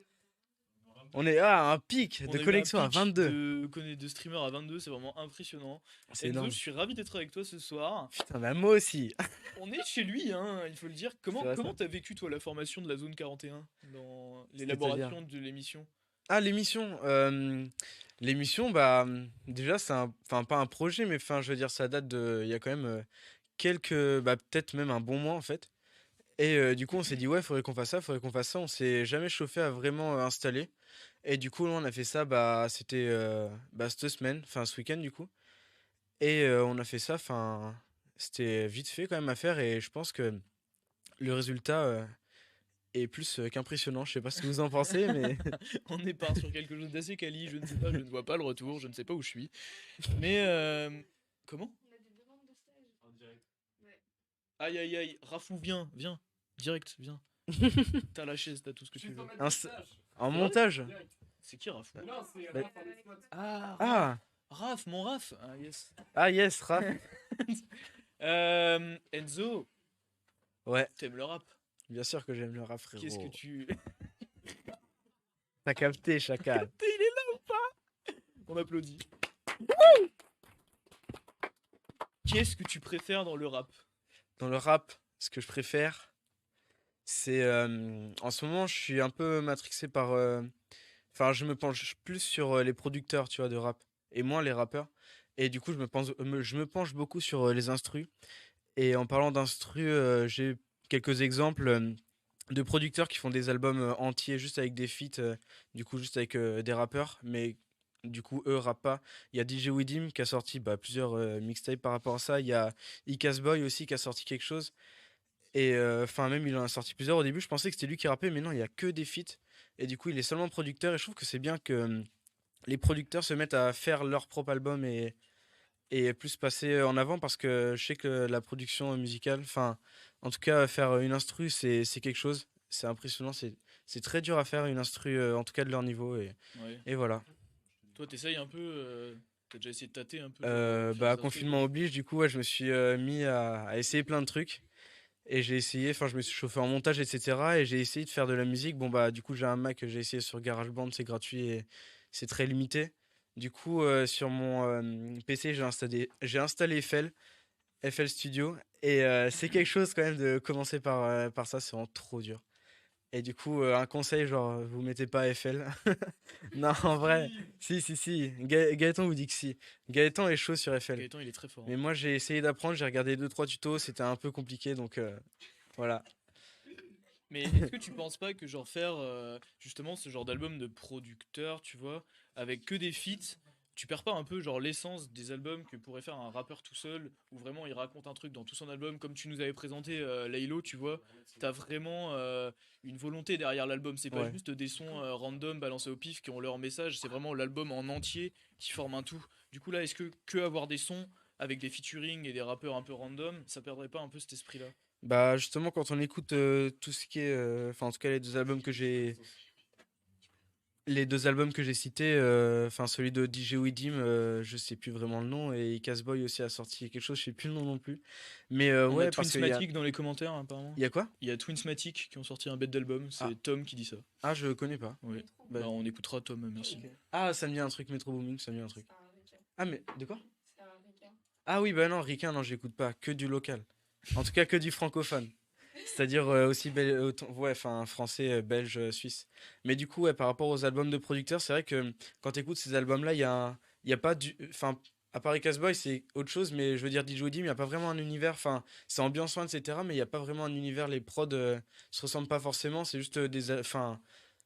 On est à un pic On de a eu connexion un à pic 22. de streamers à 22, c'est vraiment impressionnant. C'est Enzo, énorme. je suis ravi d'être avec toi ce soir. Putain, bah, moi aussi. On est chez lui, hein, il faut le dire. Comment C'est vrai, ça. t'as vécu toi la formation de la zone 41 dans C'est-à-dire l'élaboration de l'émission? Ah, l'émission, bah, déjà, c'est enfin, pas un projet, mais enfin, je veux dire, ça date de, il y a quand même quelques, bah, peut-être même un bon mois, en fait. Et du coup, on s'est dit, ouais, faudrait qu'on fasse ça, faudrait qu'on fasse ça. On s'est jamais chauffé à vraiment installer. Et du coup, là, on a fait ça, bah, c'était bah, cette semaine, enfin, ce week-end, du coup. Et on a fait ça, enfin, c'était vite fait quand même à faire. Et je pense que le résultat est plus qu'impressionnant. Je sais pas ce que vous en pensez, mais. On est pas sur quelque chose d'assez quali, je ne sais pas, je ne vois pas le retour, je ne sais pas où je suis. Mais comment? Aïe aïe aïe, Rafou, viens, direct, viens. T'as la chaise, t'as tout ce que tu veux. En montage. C'est qui Rafou? Bah- Ah, Ah, Raph, mon Raph. Ah yes. ah yes, Raph. Enzo, Ouais, t'aimes le rap? bien sûr que j'aime le rap, frérot. Qu'est-ce que tu... T'as capté, chacal. Il est là ou pas? On applaudit. Qu'est-ce que tu préfères dans le rap? Dans le rap, ce que je préfère, c'est en ce moment, je suis un peu matrixé par. Enfin, je me penche plus sur les producteurs, tu vois, de rap, et moins les rappeurs. Et du coup, je me penche beaucoup sur les instrus. Et en parlant d'instrus, j'ai quelques exemples de producteurs qui font des albums entiers juste avec des feats, du coup, juste avec des rappeurs, mais du coup, eux rappent pas. Il y a DJ Widim qui a sorti bah, plusieurs mixtapes par rapport à ça. Il y a Icas Boy aussi qui a sorti quelque chose. Et enfin, même il en a sorti plusieurs. Au début, je pensais que c'était lui qui rappait, mais non, il y a que des feats. Et du coup, il est seulement producteur. Et je trouve que c'est bien que les producteurs se mettent à faire leur propre album et plus passer en avant parce que je sais que la production musicale, enfin, en tout cas, faire une instru, c'est quelque chose. C'est impressionnant. C'est très dur à faire une instru, en tout cas de leur niveau. Ouais. Et voilà. Toi, t'essayes un peu... T'as déjà essayé de tâter un peu sur Bah, les instrus, confinement oblige, du coup, ouais, je me suis mis à essayer plein de trucs. Et j'ai essayé, enfin, je me suis chauffé en montage, etc. Et j'ai essayé de faire de la musique. Bon, bah, du coup, j'ai un Mac, j'ai essayé sur GarageBand, c'est gratuit et c'est très limité. Du coup, sur mon PC, j'ai installé FL Studio. Et c'est quelque chose quand même de commencer par ça, c'est vraiment trop dur. Et du coup, un conseil, genre, vous mettez pas FL. Non, en vrai, si. Gaëtan vous dit que si. Gaëtan est chaud sur FL. Gaëtan, il est très fort, hein. Mais moi, j'ai essayé d'apprendre, j'ai regardé deux trois tutos, c'était un peu compliqué, donc voilà. Mais est-ce que tu penses pas que genre faire justement ce genre d'album de producteur, tu vois, avec que des feats, tu perds pas un peu genre l'essence des albums que pourrait faire un rappeur tout seul, où vraiment il raconte un truc dans tout son album, comme tu nous avais présenté Laylo, tu vois, t'as vraiment une volonté derrière l'album, c'est pas Ouais. juste des sons random balancés au pif qui ont leur message, c'est vraiment l'album en entier qui forme un tout. Du coup là, est-ce que avoir des sons avec des featuring et des rappeurs un peu random, ça perdrait pas un peu cet esprit-là? Bah, justement, quand on écoute tout ce qui est. Enfin, en tout cas, les deux albums que j'ai cités, enfin, celui de DJ Widim, je sais plus vraiment le nom, et Casboy aussi a sorti quelque chose, je sais plus le nom non plus. Mais On a ouais, parce qu'il y a. Twinsmatic dans les commentaires apparemment. Il y a quoi? Il y a Twinsmatic qui ont sorti un bête d'album, Ah, c'est Tom qui dit ça. ah, je connais pas. Ouais. Bah, Bah on écoutera Tom, merci. ok. Ah, ça me dit un truc, Metro Booming, ça me dit un truc. Ah, mais de quoi? Ah oui, bah non, Ricain, non, j'écoute pas, que du local. En tout cas, que du francophone. C'est-à-dire aussi ouais, enfin français, belge, suisse. Mais du coup, ouais, par rapport aux albums de producteurs, c'est vrai que quand tu écoutes ces albums-là, il y a pas du, enfin, à Paris Boy, c'est autre chose, mais je veux dire DJ Odim, il n'y a pas vraiment un univers, enfin, c'est ambiançant, etc. Mais il n'y a pas vraiment un univers, les prods se ressemblent pas forcément, c'est juste enfin,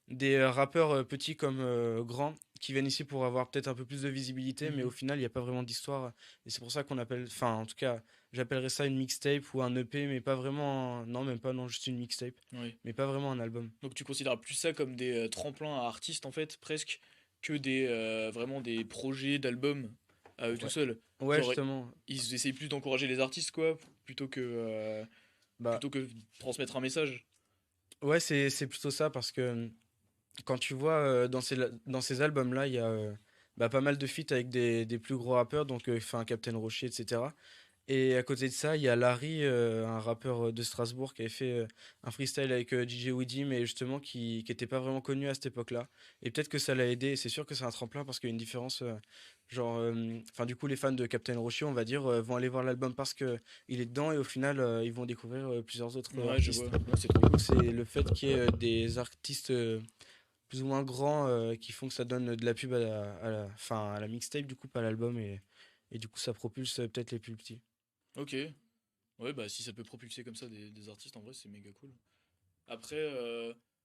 des rappeurs petits comme grands qui viennent ici pour avoir peut-être un peu plus de visibilité, mais au Mhm. final, il n'y a pas vraiment d'histoire. Et c'est pour ça qu'on appelle, enfin, en tout cas, j'appellerais ça une mixtape ou un EP, mais pas vraiment, non, même pas, non, juste une mixtape, Oui. mais pas vraiment un album. Donc tu considères plus ça comme des tremplins à artistes en fait, presque, que des vraiment des projets d'albums à eux tout Ouais. seuls. Ouais, Genre justement. ils essayent plus d'encourager les artistes quoi, Bah, plutôt que transmettre un message. ouais, c'est plutôt ça parce que quand tu vois dans ces albums-là, il y a bah, pas mal de feats avec des plus gros rappeurs, donc enfin, Captain Rocher, etc. Et à côté de ça, il y a Larry, un rappeur de Strasbourg, qui avait fait un freestyle avec DJ Weedy, mais justement qui était pas vraiment connu à cette époque-là. Et peut-être que ça l'a aidé, et c'est sûr que c'est un tremplin parce qu'il y a une différence. Genre, enfin, du coup, les fans de Captain Rocher, on va dire, vont aller voir l'album parce que il est dedans, et au final, ils vont découvrir plusieurs autres Ouais, je artistes. vois. Ouais, c'est trop Du coup, cool. c'est le fait qu'il y ait des artistes plus ou moins grands qui font que ça donne de la pub enfin, à la mixtape, du coup, pas à l'album, et du coup, ça propulse peut-être les plus petits. Ok. Ouais, bah si ça peut propulser comme ça des artistes, en vrai, c'est méga cool. Après,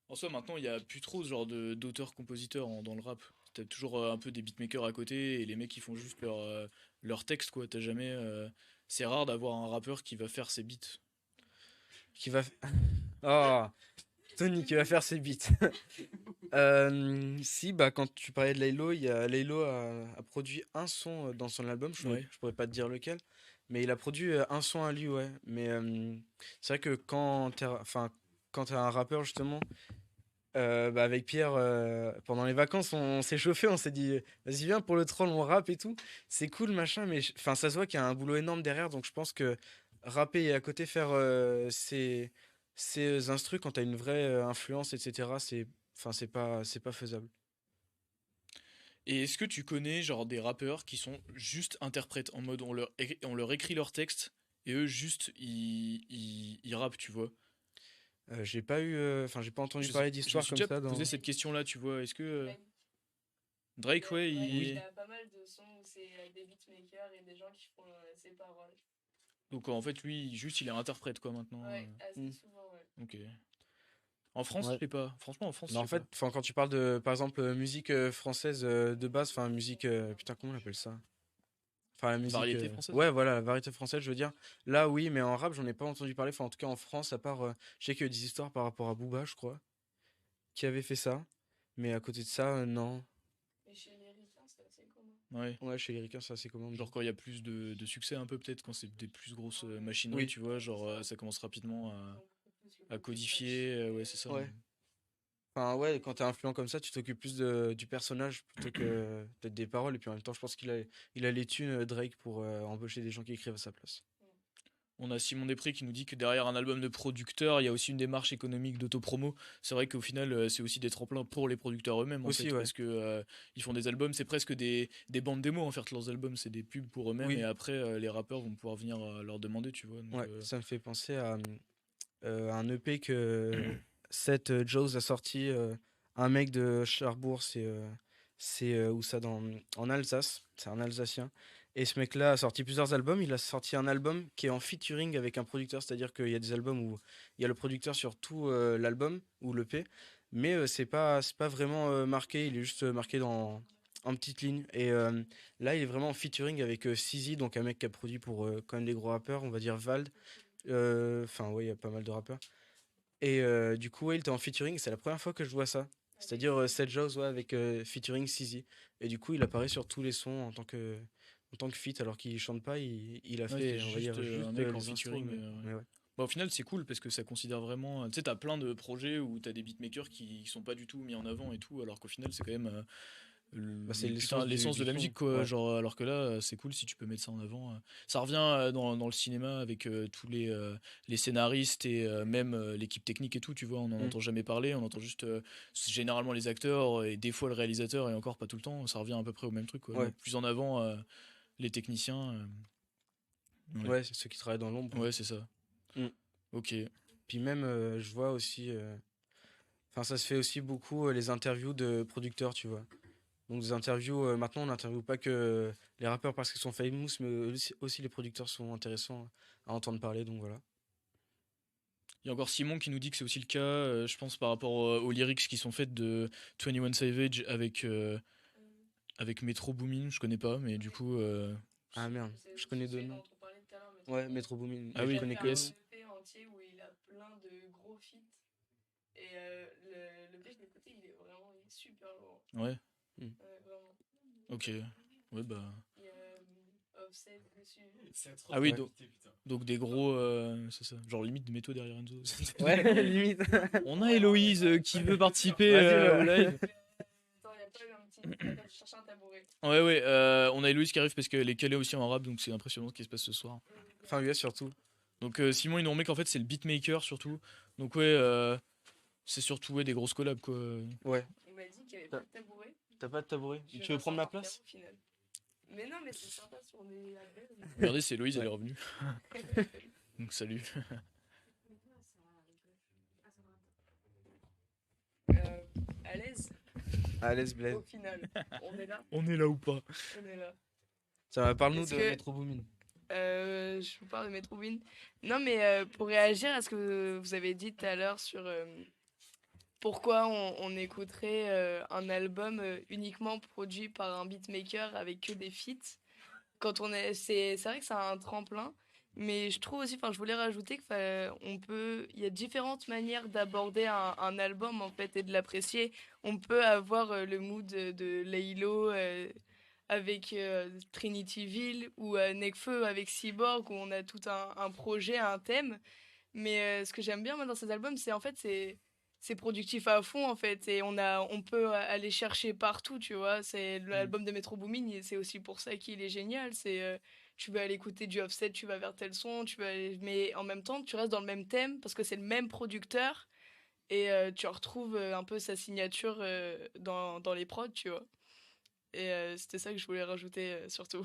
en soi, maintenant, il y a plus trop ce genre d'auteurs-compositeurs dans le rap. T'as toujours un peu des beatmakers à côté et les mecs qui font juste leur texte, quoi. T'as jamais. C'est rare d'avoir un rappeur qui va faire ses beats. Qui va. Oh, Tony qui va faire ses beats. Si, bah, quand tu parlais de Laylo, Laylo a produit un son dans son album, Ouais. je pourrais pas te dire lequel, mais il a produit un son à lui, ouais. Mais c'est vrai que enfin, quand t'es un rappeur, justement, bah, avec Pierre, pendant les vacances, on s'est chauffé, on s'est dit, vas-y, viens pour le troll, on rappe et tout. C'est cool, machin, mais enfin, ça se voit qu'il y a un boulot énorme derrière, donc je pense que rapper et à côté faire ces instrus quand t'as une vraie influence, etc., enfin, c'est pas faisable. Et est-ce que tu connais, genre, des rappeurs qui sont juste interprètes, en mode on leur écrit leur texte et eux, juste, ils rappent, tu vois? J'ai pas eu, enfin, j'ai pas entendu Je parler me d'histoires suis comme déjà ça posé dans. cette question-là, tu vois? Est-ce que. Drake, ouais, Il il. a pas mal de sons où c'est des beatmakers et des gens qui font ses paroles. Donc en fait, lui, juste, il est interprète, quoi, maintenant. Ouais, assez Hmm. souvent, ouais. Ok. En France, je Ouais. sais pas. Franchement, en France, Non, je en sais fait, pas. enfin, quand tu parles de, par exemple, musique française de base, enfin, musique, putain, comment on appelle ça? Enfin, la musique. Variété française? Ouais, voilà, la variété française, je veux dire. Là, oui, mais en rap, j'en ai pas entendu parler. Enfin, en tout cas, en France, à part. Je sais qu'il y a eu des histoires par rapport à Booba, je crois, qui avait fait ça. Mais à côté de ça, non. Et chez les ricains, c'est assez commun. Ouais. Ouais, chez les Ricains, c'est assez commun. Genre quand il y a plus de succès, un peu peut-être, quand c'est des plus grosses machineries, Oui. tu vois, genre ça commence rapidement à Plus le codifier. Ouais, c'est ça. Ouais. Enfin, ouais, quand t'es influent comme ça, tu t'occupes plus du personnage plutôt que peut-être des paroles. Et puis en même temps, je pense il a les thunes, Drake, pour embaucher des gens qui écrivent à sa place. On a Simon Després qui nous dit que derrière un album de producteur, il y a aussi une démarche économique d'autopromo. C'est vrai qu'au final, c'est aussi des tremplins pour les producteurs eux-mêmes, en Aussi, fait, ouais. parce que ils font des albums, c'est presque des bandes démos, en fait, leurs albums, c'est des pubs pour eux-mêmes, et Oui, après, les rappeurs vont pouvoir venir leur demander, tu vois. Donc, ouais. Ça me fait penser à un EP que Seth Jones a sorti un mec de Charbourg, c'est où ça en Alsace, c'est un Alsacien. Et ce mec-là a sorti plusieurs albums. Il a sorti un album qui est en featuring avec un producteur, c'est-à-dire qu'il y a des albums où il y a le producteur sur tout l'album ou l'EP, mais c'est pas vraiment marqué. Il est juste marqué en petites lignes. Et là, il est vraiment en featuring avec Sizi, donc un mec qui a produit pour quand même des gros rappeurs, on va dire Vald. Enfin, ouais, il y a pas mal de rappeurs. Et du coup, ouais, il était en featuring. C'est la première fois que je vois ça. C'est-à-dire Seth Jones, ouais, avec featuring Sizi. Et du coup, il apparaît sur tous les sons en tant que feat, alors qu'il chante pas, il a Ouais, fait, c'était on va dire, juste juste un mec en les intros, featuring. mais ouais. Bah, au final, c'est cool parce que ça considère vraiment. Tu sais, t'as plein de projets où t'as des beatmakers qui sont pas du tout mis en avant et tout, alors qu'au final, c'est quand même Bah, c'est putain, l'essence du de la son. musique, quoi. Ouais. Genre, alors que là, c'est cool si tu peux mettre ça en avant. Ça revient dans le cinéma avec tous les scénaristes et même l'équipe technique et tout, tu vois. On n'en Mm. entend jamais parler, on entend juste généralement les acteurs et des fois le réalisateur et encore pas tout le temps. Ça revient à peu près au même truc, quoi. Ouais. Donc, plus en avant les techniciens. Ouais, Ouais, c'est ceux qui travaillent dans l'ombre. ouais, c'est ça. Mm. Ok. Puis même, je vois aussi. Enfin, ça se fait aussi beaucoup les interviews de producteurs, tu vois. Donc, des interviews. Maintenant, on n'interviewe pas que les rappeurs parce qu'ils sont famous, mais aussi les producteurs sont intéressants à entendre parler. Donc, voilà. Il y a encore Simon qui nous dit que c'est aussi le cas, je pense, par rapport aux lyrics qui sont faites de 21 Savage avec Metro Boomin. Je connais pas, mais du coup. Ah merde, je connais deux noms. Ouais, Metro Boomin. Ah Mais oui, je connais que. yes. EP entier où il a plein de gros feats. Et le fait que je l'ai écouté, il est super lourd. Ouais, Vraiment. ok. Ouais, bah. Il y a Offset dessus. Ah oui, Ouais. donc des gros. C'est ça. Genre limite de métaux derrière Enzo. Ouais, limite. On a Héloïse qui veut participer Vas-y, au live. Attends, il n'y a pas eu un petit. Attends, je cherche un tabouret. Ouais, ouais, on a Héloïse qui arrive parce qu'elle est calée aussi en rap, donc c'est impressionnant ce qui se passe ce soir. Enfin, US surtout. Donc Simon, il nous remet qu'en fait, c'est le beatmaker surtout. Donc ouais, c'est surtout ouais, des grosses collabs, quoi. Ouais. Il m'a dit qu'il n'y avait pas de tabouret. T'as pas de tabouret? Je Tu veux vais prendre ma savoir place? au final. Mais non, mais c'est sympa si on est à l'aise. Regardez, c'est Héloïse, elle est Ouais. revenue. Donc salut. À l'aise, À l'aise, Blaise. au final. On est là, On est là ou pas? on est là. Ça va, parle-nous Est-ce de que- Metro Boomin. Je vous parle de Metro Boomin. Non, mais pour réagir à ce que vous avez dit tout à l'heure sur pourquoi on écouterait un album uniquement produit par un beatmaker avec que des feats, quand c'est vrai que c'est un tremplin, mais je trouve aussi, enfin, je voulais rajouter il y a différentes manières d'aborder un album en fait et de l'apprécier. On peut avoir le mood de Laylo avec Trinityville ou Nekfeu avec Cyborg où on a tout un projet, un thème. Mais ce que j'aime bien moi, dans ces albums, c'est en fait c'est productif à fond en fait et on peut aller chercher partout, tu vois. C'est l'album de Metro Boomin, c'est aussi pour ça qu'il est génial. Tu vas aller écouter du Offset, tu vas vers tel son, mais en même temps tu restes dans le même thème parce que c'est le même producteur et tu retrouves un peu sa signature dans les prods, tu vois. Et c'était ça que je voulais rajouter surtout.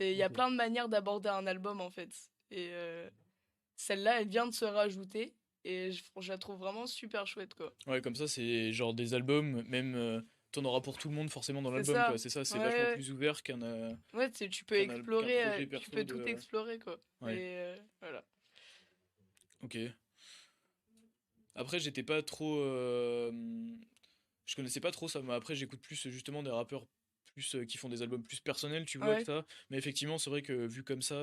Il y a Ok. plein de manières d'aborder un album en fait. Et celle-là, elle vient de se rajouter. Et je la trouve vraiment super chouette, quoi. Ouais, comme ça, c'est genre des albums, même t'en auras pour tout le monde forcément dans C'est l'album, ça. quoi. C'est ça, c'est Ouais, vachement ouais. plus ouvert qu'un. Ouais, tu peux Qu'un explorer, projet tu perso peux de- tout explorer, quoi. Ouais. Et voilà. Ok. Après, j'étais pas trop. Je connaissais pas trop ça, mais après, j'écoute plus justement des rappeurs plus qui font des albums plus personnels, tu vois, Ouais. que ça. Mais effectivement, c'est vrai que vu comme ça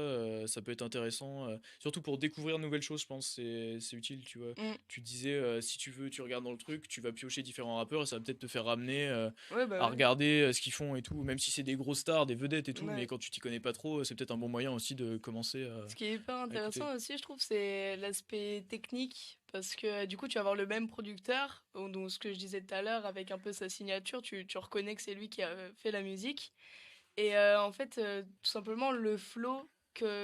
peut être intéressant. Surtout pour découvrir de nouvelles choses, je pense, c'est utile, tu vois. Mm. Tu disais, si tu veux, tu regardes dans le truc, tu vas piocher différents rappeurs et ça va peut-être te faire ramener Ouais, bah à ouais. regarder ce qu'ils font et tout, même si c'est des grosses stars, des vedettes et tout, Ouais. mais quand tu t'y connais pas trop, c'est peut-être un bon moyen aussi de commencer à. Ce qui est hyper intéressant écouter. aussi, je trouve, c'est l'aspect technique. Parce que du coup, tu vas avoir le même producteur, donc ce que je disais tout à l'heure, avec un peu sa signature, tu reconnais que c'est lui qui a fait la musique. Et en fait, tout simplement, le flow,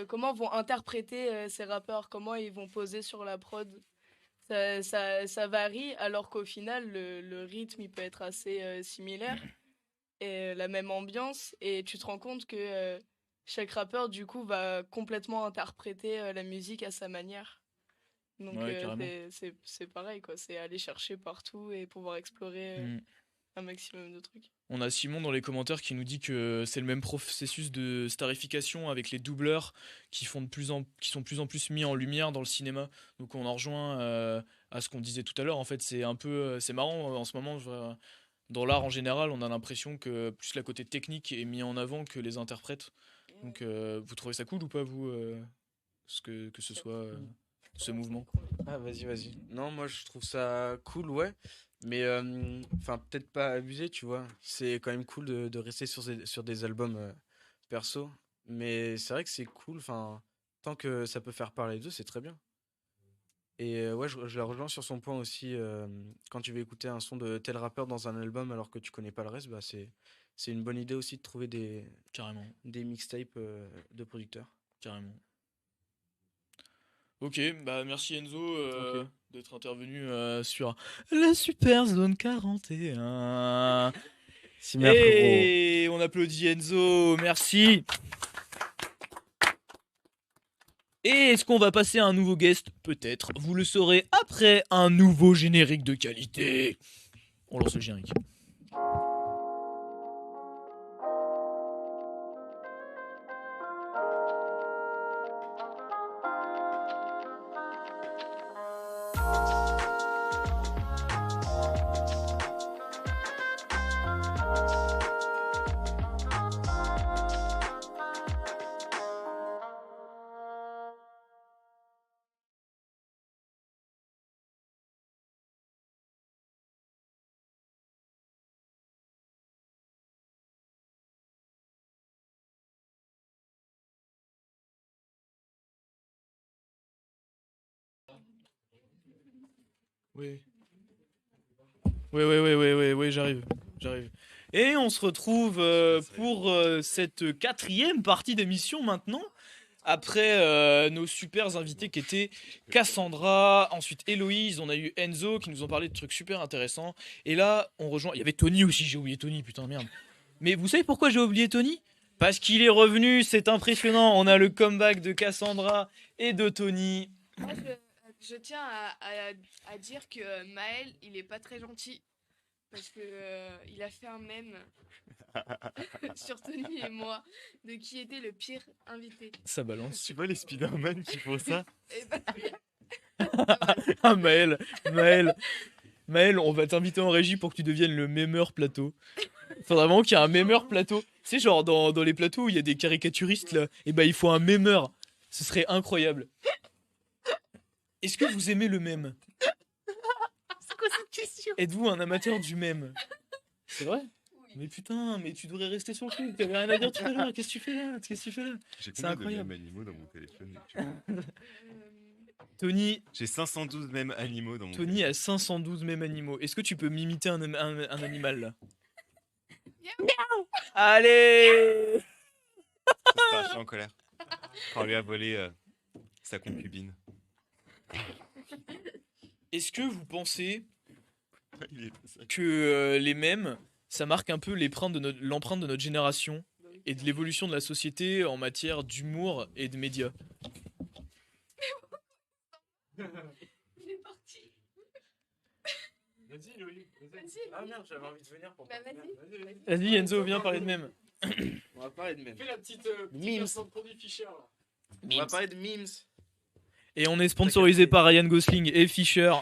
comment vont interpréter ces rappeurs, comment ils vont poser sur la prod, ça varie, alors qu'au final, le rythme, il peut être assez similaire, et la même ambiance, et tu te rends compte que chaque rappeur, du coup, va complètement interpréter la musique à sa manière. Donc Ouais, carrément. c'est pareil, quoi. C'est aller chercher partout et pouvoir explorer Mm. un maximum de trucs. On a Simon dans les commentaires qui nous dit que c'est le même processus de starification avec les doubleurs qui sont de plus en plus mis en lumière dans le cinéma. Donc on en rejoint à ce qu'on disait tout à l'heure. En fait, c'est un peu, c'est marrant en ce moment. Dans l'art en général, on a l'impression que plus la côté technique est mis en avant que les interprètes. Donc vous trouvez ça cool ou pas, vous, que ce soit ce mouvement? Ah, vas-y. Non, moi je trouve ça cool, ouais. Mais enfin, peut-être pas abusé, tu vois. C'est quand même cool de rester sur des albums perso. Mais c'est vrai que c'est cool, enfin, tant que ça peut faire parler d'eux, c'est très bien. Et ouais, je la rejoins sur son point aussi. Quand tu veux écouter un son de tel rappeur dans un album alors que tu connais pas le reste, bah c'est une bonne idée aussi de trouver Carrément, des mixtapes de producteurs. carrément. Ok, bah merci Enzo Ok. d'être intervenu sur la Super Zone 41. Si, frérot. Et on applaudit Enzo, merci. Et est-ce qu'on va passer à un nouveau guest? Peut-être. Vous le saurez après un nouveau générique de qualité. On lance le générique. Oui. Oui, j'arrive. Et on se retrouve pour cette quatrième partie d'émission maintenant. Après nos super invités qui étaient Cassandra, ensuite Héloïse, on a eu Enzo qui nous ont parlé de trucs super intéressants. Et là, on rejoint. Il y avait Tony aussi, j'ai oublié Tony, putain, merde. Mais vous savez pourquoi j'ai oublié Tony? Parce qu'il est revenu, c'est impressionnant. On a le comeback de Cassandra et de Tony. Moi, je tiens à dire que Maël, il est pas très gentil. Parce que il a fait un mème sur Tony et moi de qui était le pire invité. Ça balance. Tu vois les Spider-Man qui font ça? Et bah, Ah, Maël, on va t'inviter en régie pour que tu deviennes le mémeur plateau. Faudra vraiment qu'il y ait un mémeur plateau. C'est genre dans les plateaux où il y a des caricaturistes là, et bah il faut un mémeur. Ce serait incroyable. Est-ce que vous aimez le mème? C'est quoi cette question? Êtes-vous un amateur du mème? C'est vrai? oui. Mais putain, mais tu devrais rester sur le truc. T'avais rien à dire tout à l'heure. Qu'est-ce que tu fais là? J'ai C'est combien de incroyable. mèmes animaux dans mon téléphone? Tony, J'ai 512 mèmes animaux dans mon Tony a 512 mèmes animaux. Est-ce que tu peux m'imiter un animal là? Allez! C'est un chien en colère. Quand on lui a volé sa concubine. Est-ce que vous pensez Il est ça. que les mèmes, ça marque un peu l'empreinte de notre génération et de l'évolution de la société en matière d'humour et de médias? Il est parti. Vas-y, Loïc. Vas-y, Ah merde, j'avais envie de venir pour Bah, parler. vas-y. Vas-y Enzo, viens parler de mèmes. On va parler de mèmes. Fais la petite Mimes. version de produit Fischer là. On va parler de memes. Et on est sponsorisé par Ryan Gosling et Fisher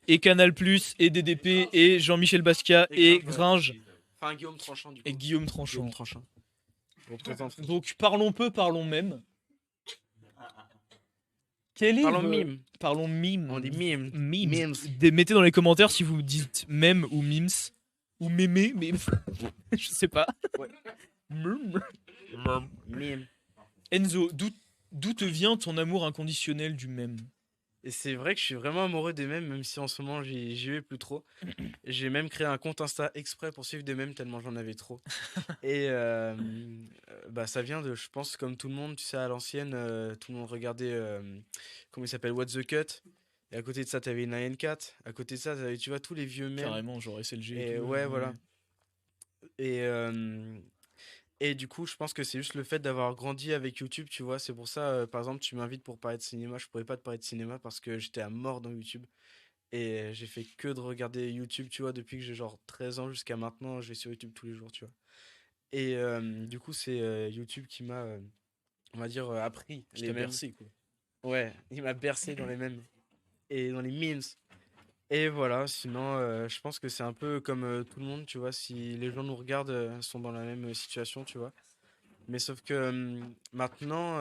et Canal+, et DDP, et Jean-Michel Basquiat, et Gringe, Enfin, Guillaume Tranchant, du coup. et Guillaume Tranchant. Guillaume Tranchant. Représente. Donc parlons peu, parlons mème. Quel est Parlons vo- mime. Parlons mime. On dit mime. Memes. Memes. Mettez dans les commentaires si vous dites mème ou memes. Ou mémé, mais je sais pas. Ouais. Meme. Mime. Enzo, d'où te vient ton amour inconditionnel du mème? Et c'est vrai que je suis vraiment amoureux des mèmes, même si en ce moment j'y vais plus trop. J'ai même créé un compte Insta exprès pour suivre des mèmes tellement j'en avais trop. Et bah ça vient de, je pense, comme tout le monde, tu sais, à l'ancienne, tout le monde regardait, comment il s'appelle, What's the Cut. Et à côté de ça, t'avais Nyan Cat. À côté de ça, t'avais, tu vois, tous les vieux mèmes. Carrément, genre SLG. Et tout, ouais, voilà. Et Et du coup, je pense que c'est juste le fait d'avoir grandi avec YouTube, tu vois. C'est pour ça, par exemple, tu m'invites pour parler de cinéma. Je pourrais pas te parler de cinéma parce que j'étais à mort dans YouTube. Et j'ai fait que de regarder YouTube, tu vois, depuis que j'ai genre 13 ans jusqu'à maintenant. Je vais sur YouTube tous les jours, tu vois. Et du coup, c'est YouTube qui m'a, on va dire, appris Qui les t'a mêmes. bercé, quoi. Ouais, il m'a bercé dans les mêmes et dans les memes. Et voilà, sinon, je pense que c'est un peu comme tout le monde, tu vois. Si les gens nous regardent, sont dans la même situation, tu vois. Mais sauf que maintenant,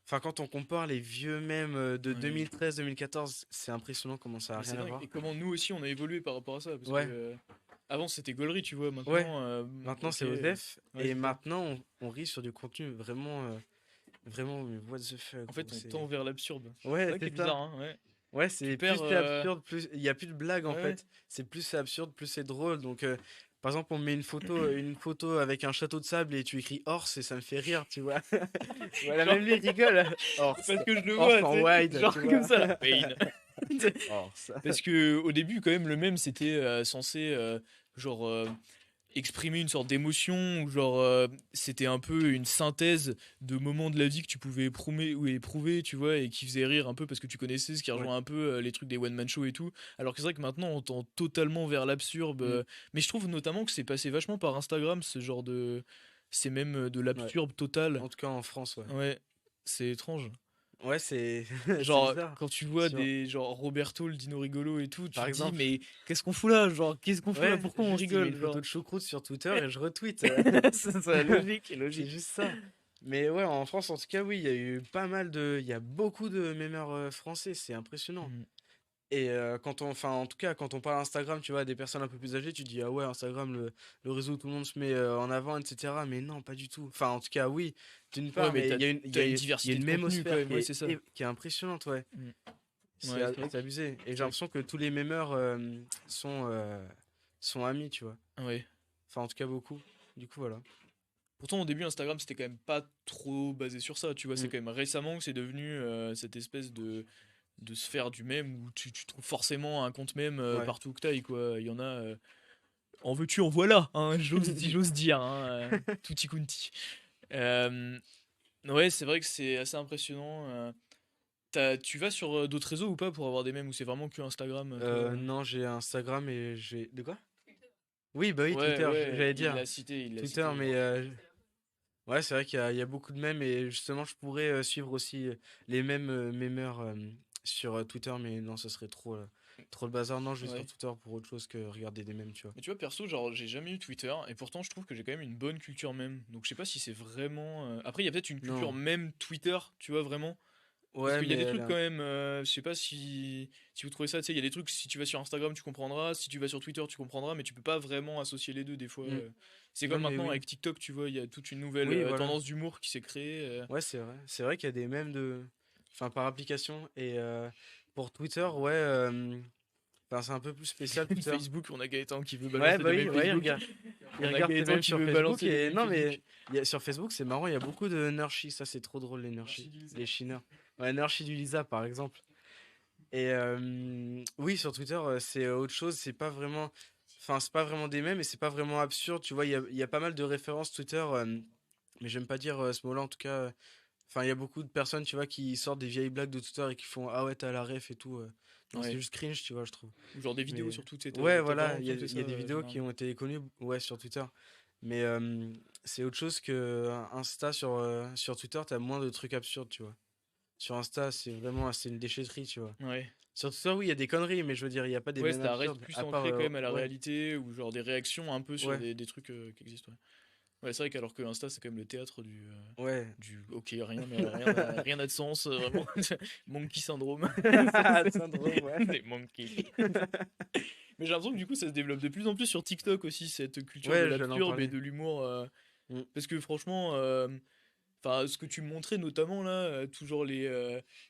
enfin, quand on compare les vieux mèmes de Ouais. 2013-2014, c'est impressionnant comment ça a Mais c'est rien à dingue. voir. Et comment nous aussi on a évolué par rapport à ça. Parce que Ouais, avant c'était gaulerie, tu vois. ouais. Maintenant, Maintenant, ok. c'est Osef. Ouais, Et c'est ça. maintenant, on rit sur du contenu vraiment, vraiment, mais what the fuck, En gros, fait, on tend vers l'absurde. C'est Ouais, ça qui est c'est ça. bizarre, hein. Ouais. Ouais, Tu c'est plus perds. c'est absurde, plus il y a plus de blagues en Ouais, ouais. fait. C'est plus c'est absurde, plus c'est drôle. Donc, par exemple, on met une photo avec un château de sable et tu écris Horse et ça me fait rire, tu vois. Voilà, Genre, même lui il rigole. Horse, parce que je le Horse vois, tu en sais. wide, Genre tu comme vois. ça, là. Pain. Horse. Parce que au début, quand même, le même c'était censé genre exprimer une sorte d'émotion ou genre c'était un peu une synthèse de moments de la vie que tu pouvais éprouver ou éprouver, tu vois, et qui faisait rire un peu parce que tu connaissais, ce qui Ouais. rejoint un peu les trucs des one man show et tout. Alors que c'est vrai que maintenant on tend totalement vers l'absurde. Mm. Mais je trouve notamment que c'est passé vachement par Instagram, ce genre de, c'est même de Ouais. l'absurde total. En tout cas en France, ouais. Ouais, c'est étrange. Ouais, c'est c'est Genre, bizarre. quand tu vois Sur... des genre Roberto, le Dino Rigolo et tout, tu Par te dis, exemple. mais qu'est-ce qu'on fout là? Genre, qu'est-ce qu'on fout là? Ouais, Pourquoi on juste il met rigole? une photo Genre, de choucroute sur Twitter et je retweet. c'est ça, logique, C'est logique. juste ça. Mais ouais, en France, en tout cas, oui, il y a eu pas mal de. Il y a beaucoup de mémeurs français, c'est impressionnant. Mm. Et quand on. Enfin, en tout cas, quand on parle Instagram, tu vois, à des personnes un peu plus âgées, tu dis, ah ouais, Instagram, le réseau où tout le monde se met en avant, etc. Mais non, pas du tout. Enfin, en tout cas, oui, d'une Ouais, part, mais mais il y a une, t'as une il y a diversité une de contenu quand mémosphère même, ouais, c'est ça. qui est impressionnante, ouais. Mm. Ouais, c'est vrai C'est abusé. Et j'ai c'est vrai l'impression que tous les mémeurs sont, sont amis, tu vois. ouais. Enfin, en tout cas, beaucoup. Du coup, voilà. Pourtant, au début, Instagram, c'était quand même pas trop basé sur ça, tu vois. C'est Mm. quand même récemment que c'est devenu cette espèce de sphère du mème où tu trouves forcément un compte mème Ouais. partout que t'ailles, quoi. Il y en a. En veux-tu, en voilà, hein, j'ose dire, hein, tutti quanti. Euh, ouais, c'est vrai que c'est assez impressionnant. Tu vas sur d'autres réseaux ou pas pour avoir des mèmes ou c'est vraiment que Instagram, toi? Non, j'ai Instagram et j'ai. De quoi? Oui, bah oui, Ouais, Twitter, ouais, j'allais dire. il l'a Twitter, cité. mais ouais, c'est vrai qu'il y a beaucoup de mèmes et justement, je pourrais suivre aussi les mêmes mémeurs sur Twitter, mais non, ce serait trop, trop le bazar. Non, je vais sur Ouais. Twitter pour autre chose que regarder des mèmes, tu vois. Mais tu vois, perso, genre, j'ai jamais eu Twitter et pourtant, je trouve que j'ai quand même une bonne culture mème. Donc, je sais pas si c'est vraiment. Après, il y a peut-être une culture Non. mème Twitter, tu vois, vraiment. Parce Ouais, qu'il y a mais des trucs quand même, je sais pas si vous trouvez ça, tu sais, il y a des trucs, si tu vas sur Instagram, tu comprendras, si tu vas sur Twitter, tu comprendras, mais tu peux pas vraiment associer les deux des fois. Mm. C'est Non, comme mais maintenant oui. avec TikTok, tu vois, il y a toute une nouvelle Oui, voilà. tendance d'humour qui s'est créée. Ouais, c'est vrai. C'est vrai qu'il y a des mèmes de. Enfin, par application. Et pour Twitter, ouais. Enfin, c'est un peu plus spécial Twitter. Facebook, on a Gaëtan qui veut Ouais, balancer bah des oui, mêmes ouais, Facebook. regarde. Il On a regarde tes Gaëtan mèmes qui sur veut Facebook balancer des et mêmes non mais Facebook. sur Facebook c'est marrant, il y a beaucoup de Nurshi, ça c'est trop drôle les Nurshi, les Chineurs. Ouais, Nurshi du Lisa par exemple. Et oui, sur Twitter c'est autre chose, c'est pas vraiment, enfin c'est pas vraiment des mèmes et c'est pas vraiment absurde, tu vois, il y a pas mal de références Twitter, mais j'aime pas dire ce mot-là en tout cas. Enfin, il y a beaucoup de personnes, tu vois, qui sortent des vieilles blagues de Twitter et qui font ah ouais t'as la ref et tout. Non, c'est Ouais. juste cringe, tu vois, je trouve. Ou genre des vidéos Mais surtout, tu sais, ouais, t'as voilà, vraiment l'impression que c'est il y ça a des vidéos qui généralement. ont été connues ouais, sur Twitter. Mais c'est autre chose que Insta sur Twitter, t'as moins de trucs absurdes, tu vois. Sur Insta, c'est une déchetterie, tu vois. Ouais. Sur Twitter, oui, il y a des conneries, mais je veux dire, il n'y a pas des Ouais, mêmes ça reste absurdes. plus À part, ancré quand même à la ouais, réalité ou genre des réactions un peu sur ouais, des trucs qui existent. Ouais, ouais c'est vrai qu'alors que Insta, c'est quand même le théâtre ouais. du ok, rien n'a de sens, vraiment. Monkey syndrome. Syndrome, ouais. Des monkeys. Mais j'ai l'impression que du coup, ça se développe de plus en plus sur TikTok aussi, cette culture de Ouais, j'allais en l'absurde et parler. de l'humour. Mm. Parce que franchement, enfin, ce que tu me montrais notamment là, toujours les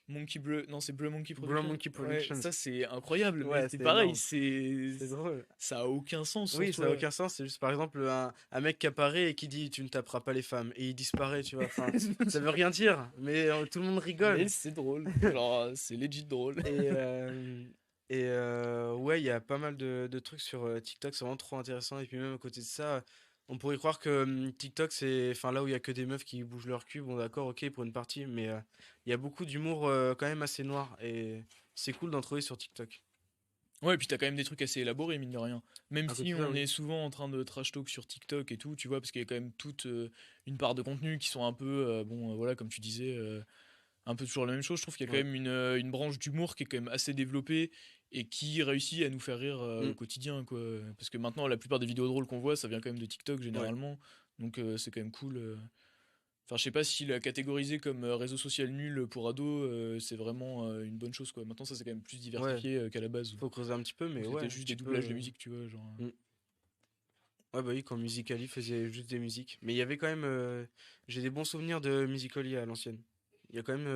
Monkey Bleu, non, c'est Bleu Monkey Blue Production. Monkey Ouais, Productions. ça c'est incroyable, mais Ouais, c'est c'est pareil, énorme. C'est drôle. ça a aucun sens en Oui, ça n'a soi. aucun sens. C'est juste, par exemple, un mec qui apparaît et qui dit tu ne taperas pas les femmes. Et il disparaît, tu vois. Enfin, ça veut rien dire, mais tout le monde Mais rigole. c'est drôle, genre c'est legit drôle. Et, ouais, il y a pas mal de trucs sur TikTok, c'est vraiment trop intéressant. Et puis même à côté de ça, On pourrait croire que TikTok, c'est enfin là où il y a que des meufs qui bougent leur cul. Bon, d'accord, ok, pour une partie, mais il y a beaucoup d'humour quand même assez noir et c'est cool d'en trouver sur TikTok. Ouais, et puis t'as quand même des trucs assez élaborés, mine de rien. Même À côté si de ça, on oui. est souvent en train de trash talk sur TikTok et tout, tu vois, parce qu'il y a quand même toute une part de contenu qui sont un peu, bon, voilà, comme tu disais, un peu toujours la même chose. Je trouve qu'il y a quand Ouais. même une branche d'humour qui est quand même assez développée et qui réussit à nous faire rire au Mm. quotidien, quoi. Parce que maintenant, la plupart des vidéos drôles qu'on voit, ça vient quand même de TikTok Ouais. généralement. Donc c'est quand même cool. Enfin, je sais pas si la catégoriser comme réseau social nul pour ados, c'est vraiment une bonne chose, quoi. Maintenant, ça c'est quand même plus Ouais. diversifié qu'à la base. Faut creuser un petit peu, Où mais c'était ouais, juste des tu peux. doublages de musique, tu vois, genre. Mm. Ouais, bah oui, quand Musical.ly faisait juste des musiques. Mais il y avait quand même. J'ai des bons souvenirs de Musical.ly à l'ancienne. Il y a quand même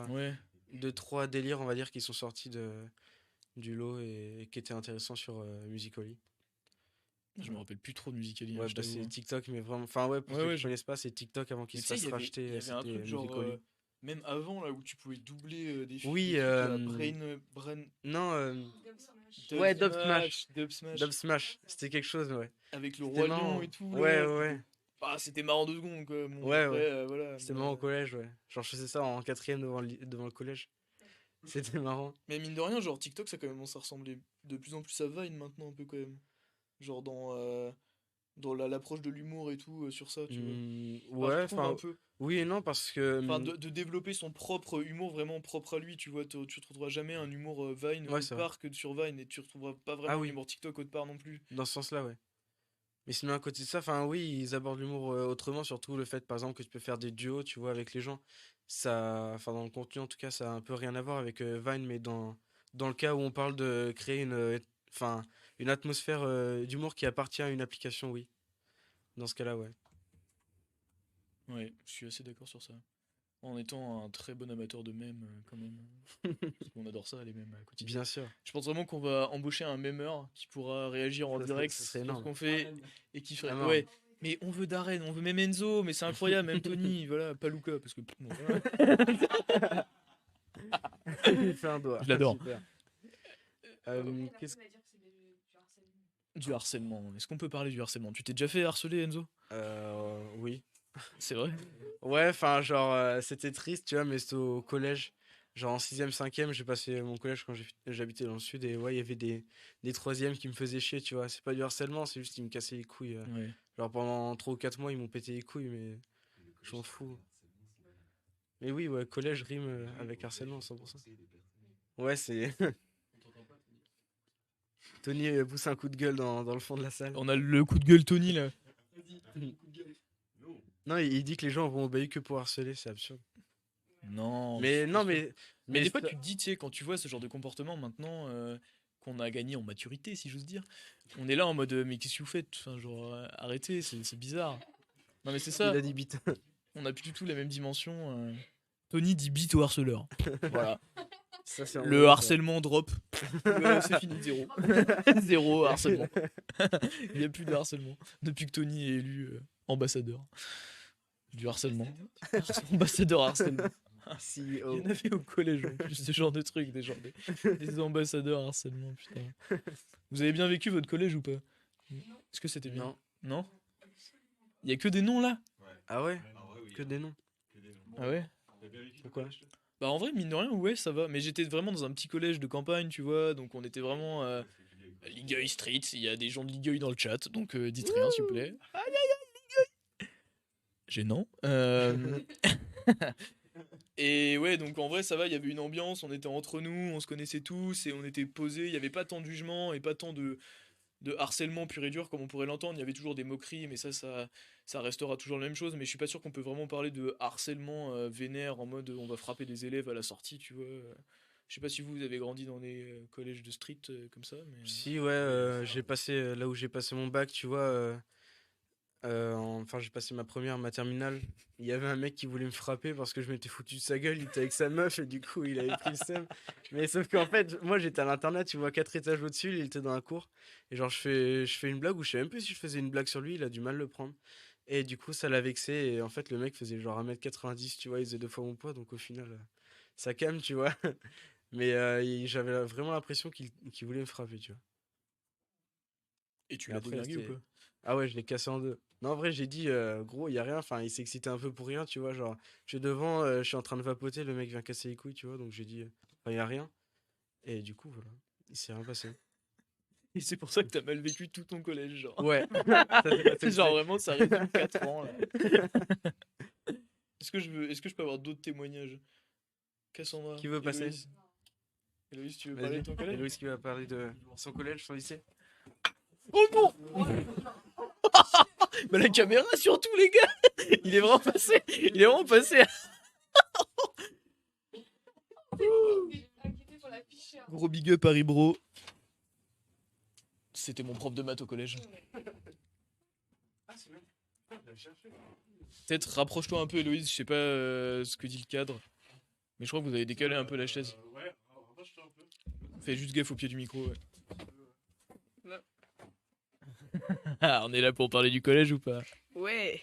Ouais. deux, trois délires, on va dire, qui sont sortis du lot et qui étaient intéressants sur Musical.ly. Je me rappelle plus trop de Musical.ly, hein, Ouais, je bah t'avoue, c'est hein. TikTok, mais vraiment. Enfin, ouais, pour Ouais, ceux ouais. qui connaissent pas, c'est TikTok avant qu'il Mais se tu sais, fasse il racheter. y avait un C'était truc genre. Musical.ly. Même avant, là, où tu pouvais doubler Oui, des trucs à la Brain. non, Dub ouais, Dub Smash. Smash. Dub Dub Smash. Smash, c'était quelque chose, ouais. Avec le C'était Roi Lion marrant. et tout, Ouais, là. ouais, ouais. Ah, c'était marrant 2 secondes, quoi. Bon, Ouais, après, ouais. voilà. C'était marrant au collège, ouais. Genre, je faisais ça en quatrième devant le collège. C'était marrant. Mais mine de rien, genre TikTok, ça quand même, ça ressemblait de plus en plus à Vine maintenant, un peu quand même. Genre dans l'approche de l'humour et tout, sur ça, tu vois. Enfin, je Ouais, trouve un enfin, peu. oui et non, parce que. Enfin, de développer son propre humour vraiment propre à lui, tu vois. Tu retrouveras jamais un humour Vine Ouais, autre c'est vrai. part que sur Vine, et tu retrouveras pas Ah vraiment un oui, humour TikTok autre part non plus. dans ce sens-là, ouais. Mais sinon, à côté de ça, enfin, oui, ils abordent l'humour autrement, surtout le fait, par exemple, que tu peux faire des duos, tu vois, avec les gens. Ça, enfin, dans le contenu, en tout cas, ça a un peu rien à voir avec Vine, mais dans le cas où on parle de créer enfin, une atmosphère d'humour qui appartient à une application, oui. Dans ce cas-là, ouais. Ouais, je suis assez d'accord sur ça. En étant un très bon amateur de mèmes, quand même. Parce qu'on adore ça, les mèmes quotidiens. Bien sûr. Je pense vraiment qu'on va embaucher un memeur qui pourra réagir en direct Ça serait sur ce énorme. qu'on fait et qui ferait. Vraiment. Ouais, mais on veut Darren, on veut même Enzo, mais c'est incroyable, même Tony, voilà, pas Luca, parce que. Bon, voilà. Il fait un doigt. Je l'adore. Super. Qu'est-ce Du harcèlement. Est-ce qu'on peut parler du harcèlement? Tu t'es déjà fait harceler, Enzo? Oui. C'est vrai? Ouais, enfin, genre, c'était triste, tu vois, mais c'était au collège. Genre en 6ème, 5ème, j'ai passé mon collège quand j'habitais dans le sud et ouais, il y avait des 3e qui me faisaient chier, tu vois. C'est pas du harcèlement, c'est juste qu'ils me cassaient les couilles. Ouais. Genre pendant 3 ou 4 mois, ils m'ont pété les couilles, mais je m'en fous. Mais oui, ouais, collège rime avec harcèlement, 100%. Ouais, c'est. Tony pousse un coup de gueule dans le fond de la salle. On a le coup de gueule Tony là. Non, il dit que les gens vont au bahut que pour harceler, c'est absurde. Non. Mais non, Mais des fois, ça- tu te dis, tu sais, quand tu vois ce genre de comportement maintenant qu'on a gagné en maturité, si j'ose dire, on est là en mode, mais qu'est-ce que vous faites? Enfin, genre, arrêtez, c'est bizarre. Non, mais c'est ça, il a dit bite. on a plus du tout la même dimension. Tony dit bite au harceleur. Voilà. Ça, c'est Le envoyé, harcèlement drop. C'est fini, zéro. Zéro harcèlement. Il n'y a plus de harcèlement. Depuis que Tony est élu ambassadeur du harcèlement. Ambassadeur harcèlement. ça. Il y CEO. en avait au collège en plus, ce genre de trucs, des ambassadeurs harcèlement, putain. Vous avez bien vécu votre collège ou pas? Est-ce que c'était bien? Non. Non? Il y a que des noms là? Ah ouais? Que des noms. Ah ouais? Pourquoi? Bah en vrai, mine de rien, ouais, ça va. Mais j'étais vraiment dans un petit collège de campagne, tu vois, donc on était vraiment Ligueuil Street. Il y a des gens de Ligueuil dans le chat, donc dites rien s'il vous plaît. Aïe aïe aïe, Ligueuil! Gênant. Et ouais, donc en vrai, ça va, il y avait une ambiance, on était entre nous, on se connaissait tous et on était posés. Il n'y avait pas tant de jugement et pas tant de harcèlement pur et dur comme on pourrait l'entendre. Il y avait toujours des moqueries, mais ça restera toujours la même chose. Mais je suis pas sûr qu'on peut vraiment parler de harcèlement vénère en mode on va frapper des élèves à la sortie, tu vois. Je sais pas si vous avez grandi dans des collèges de street comme ça, mais. Si, ouais, j'ai passé là où j'ai passé mon bac, tu vois. Enfin, j'ai passé ma terminale. Il y avait un mec qui voulait me frapper parce que je m'étais foutu de sa gueule. Il était avec sa meuf et du coup, il avait pris le seum. Mais sauf qu'en fait, moi j'étais à l'internat, tu vois, 4 étages au-dessus. Il était dans la cour. Et genre, je fais une blague ou je sais même plus si je faisais une blague sur lui. Il a du mal à le prendre. Et du coup, ça l'a vexé. Et en fait, le mec faisait genre 1m90, tu vois. Il faisait 2 fois mon poids. Donc au final, ça calme, tu vois. Mais j'avais vraiment l'impression qu'il voulait me frapper, tu vois. Et tu Mais l'as après, dévergué ou c'était- pas? Ah ouais, je l'ai cassé en deux. Non, en vrai, j'ai dit, gros, y a rien. Enfin, il s'est excité un peu pour rien, tu vois. Genre, je suis devant, je suis en train de vapoter, le mec vient casser les couilles, tu vois. Donc j'ai dit, enfin, y a rien. Et du coup, voilà. Il s'est rien passé. Et c'est pour ça que t'as mal vécu tout ton collège, genre. Ouais. Ça s'est passé comme Genre ça. vraiment, ça résume 4 ans. Là. Est-ce que je peux avoir d'autres témoignages? Cassandra. Qui veut passer? Héloïse. Héloïse, tu veux parler Vas-y. de ton collège? Héloïse qui va parler de son collège, son lycée. Oh non! Bah la caméra surtout les gars! Il est vraiment passé! Il est vraiment passé! Gros big up Harry Bro. C'était mon prof de maths au collège. Peut-être rapproche-toi un peu Héloïse, je sais pas ce que dit le cadre. Mais je crois que vous avez décalé un peu la chaise. Fais juste gaffe au pied du micro, ouais. Ah, on est là pour parler du collège ou pas? Ouais.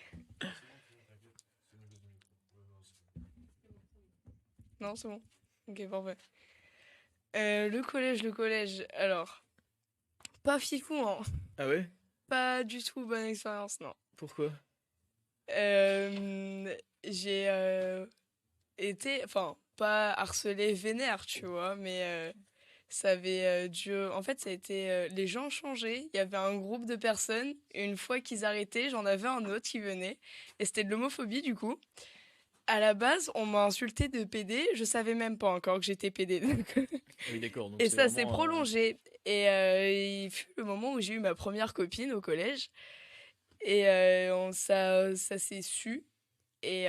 Non, c'est bon. Ok, parfait. Le collège. Alors, pas fifou, hein. Ah ouais? Pas du tout bonne expérience, non. Pourquoi? J'ai été, enfin, pas harcelé vénère, tu vois, mais ça avait dû. En fait, ça a été. Les gens ont changé. Il y avait un groupe de personnes. Et une fois qu'ils arrêtaient, j'en avais un autre qui venait. Et c'était de l'homophobie, du coup. À la base, on m'a insulté de PD. Je savais même pas encore que j'étais PD. Oui, d'accord. Donc Et c'est ça s'est vraiment, prolongé. Et il fut le moment où j'ai eu ma première copine au collège. Et ça s'est su. Et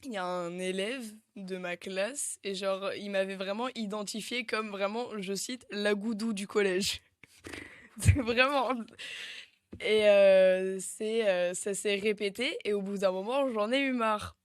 il y a un élève de ma classe. Et genre, il m'avait vraiment identifié comme vraiment, je cite, la goudou du collège. C'est vraiment. Et ça s'est répété. Et au bout d'un moment, j'en ai eu marre.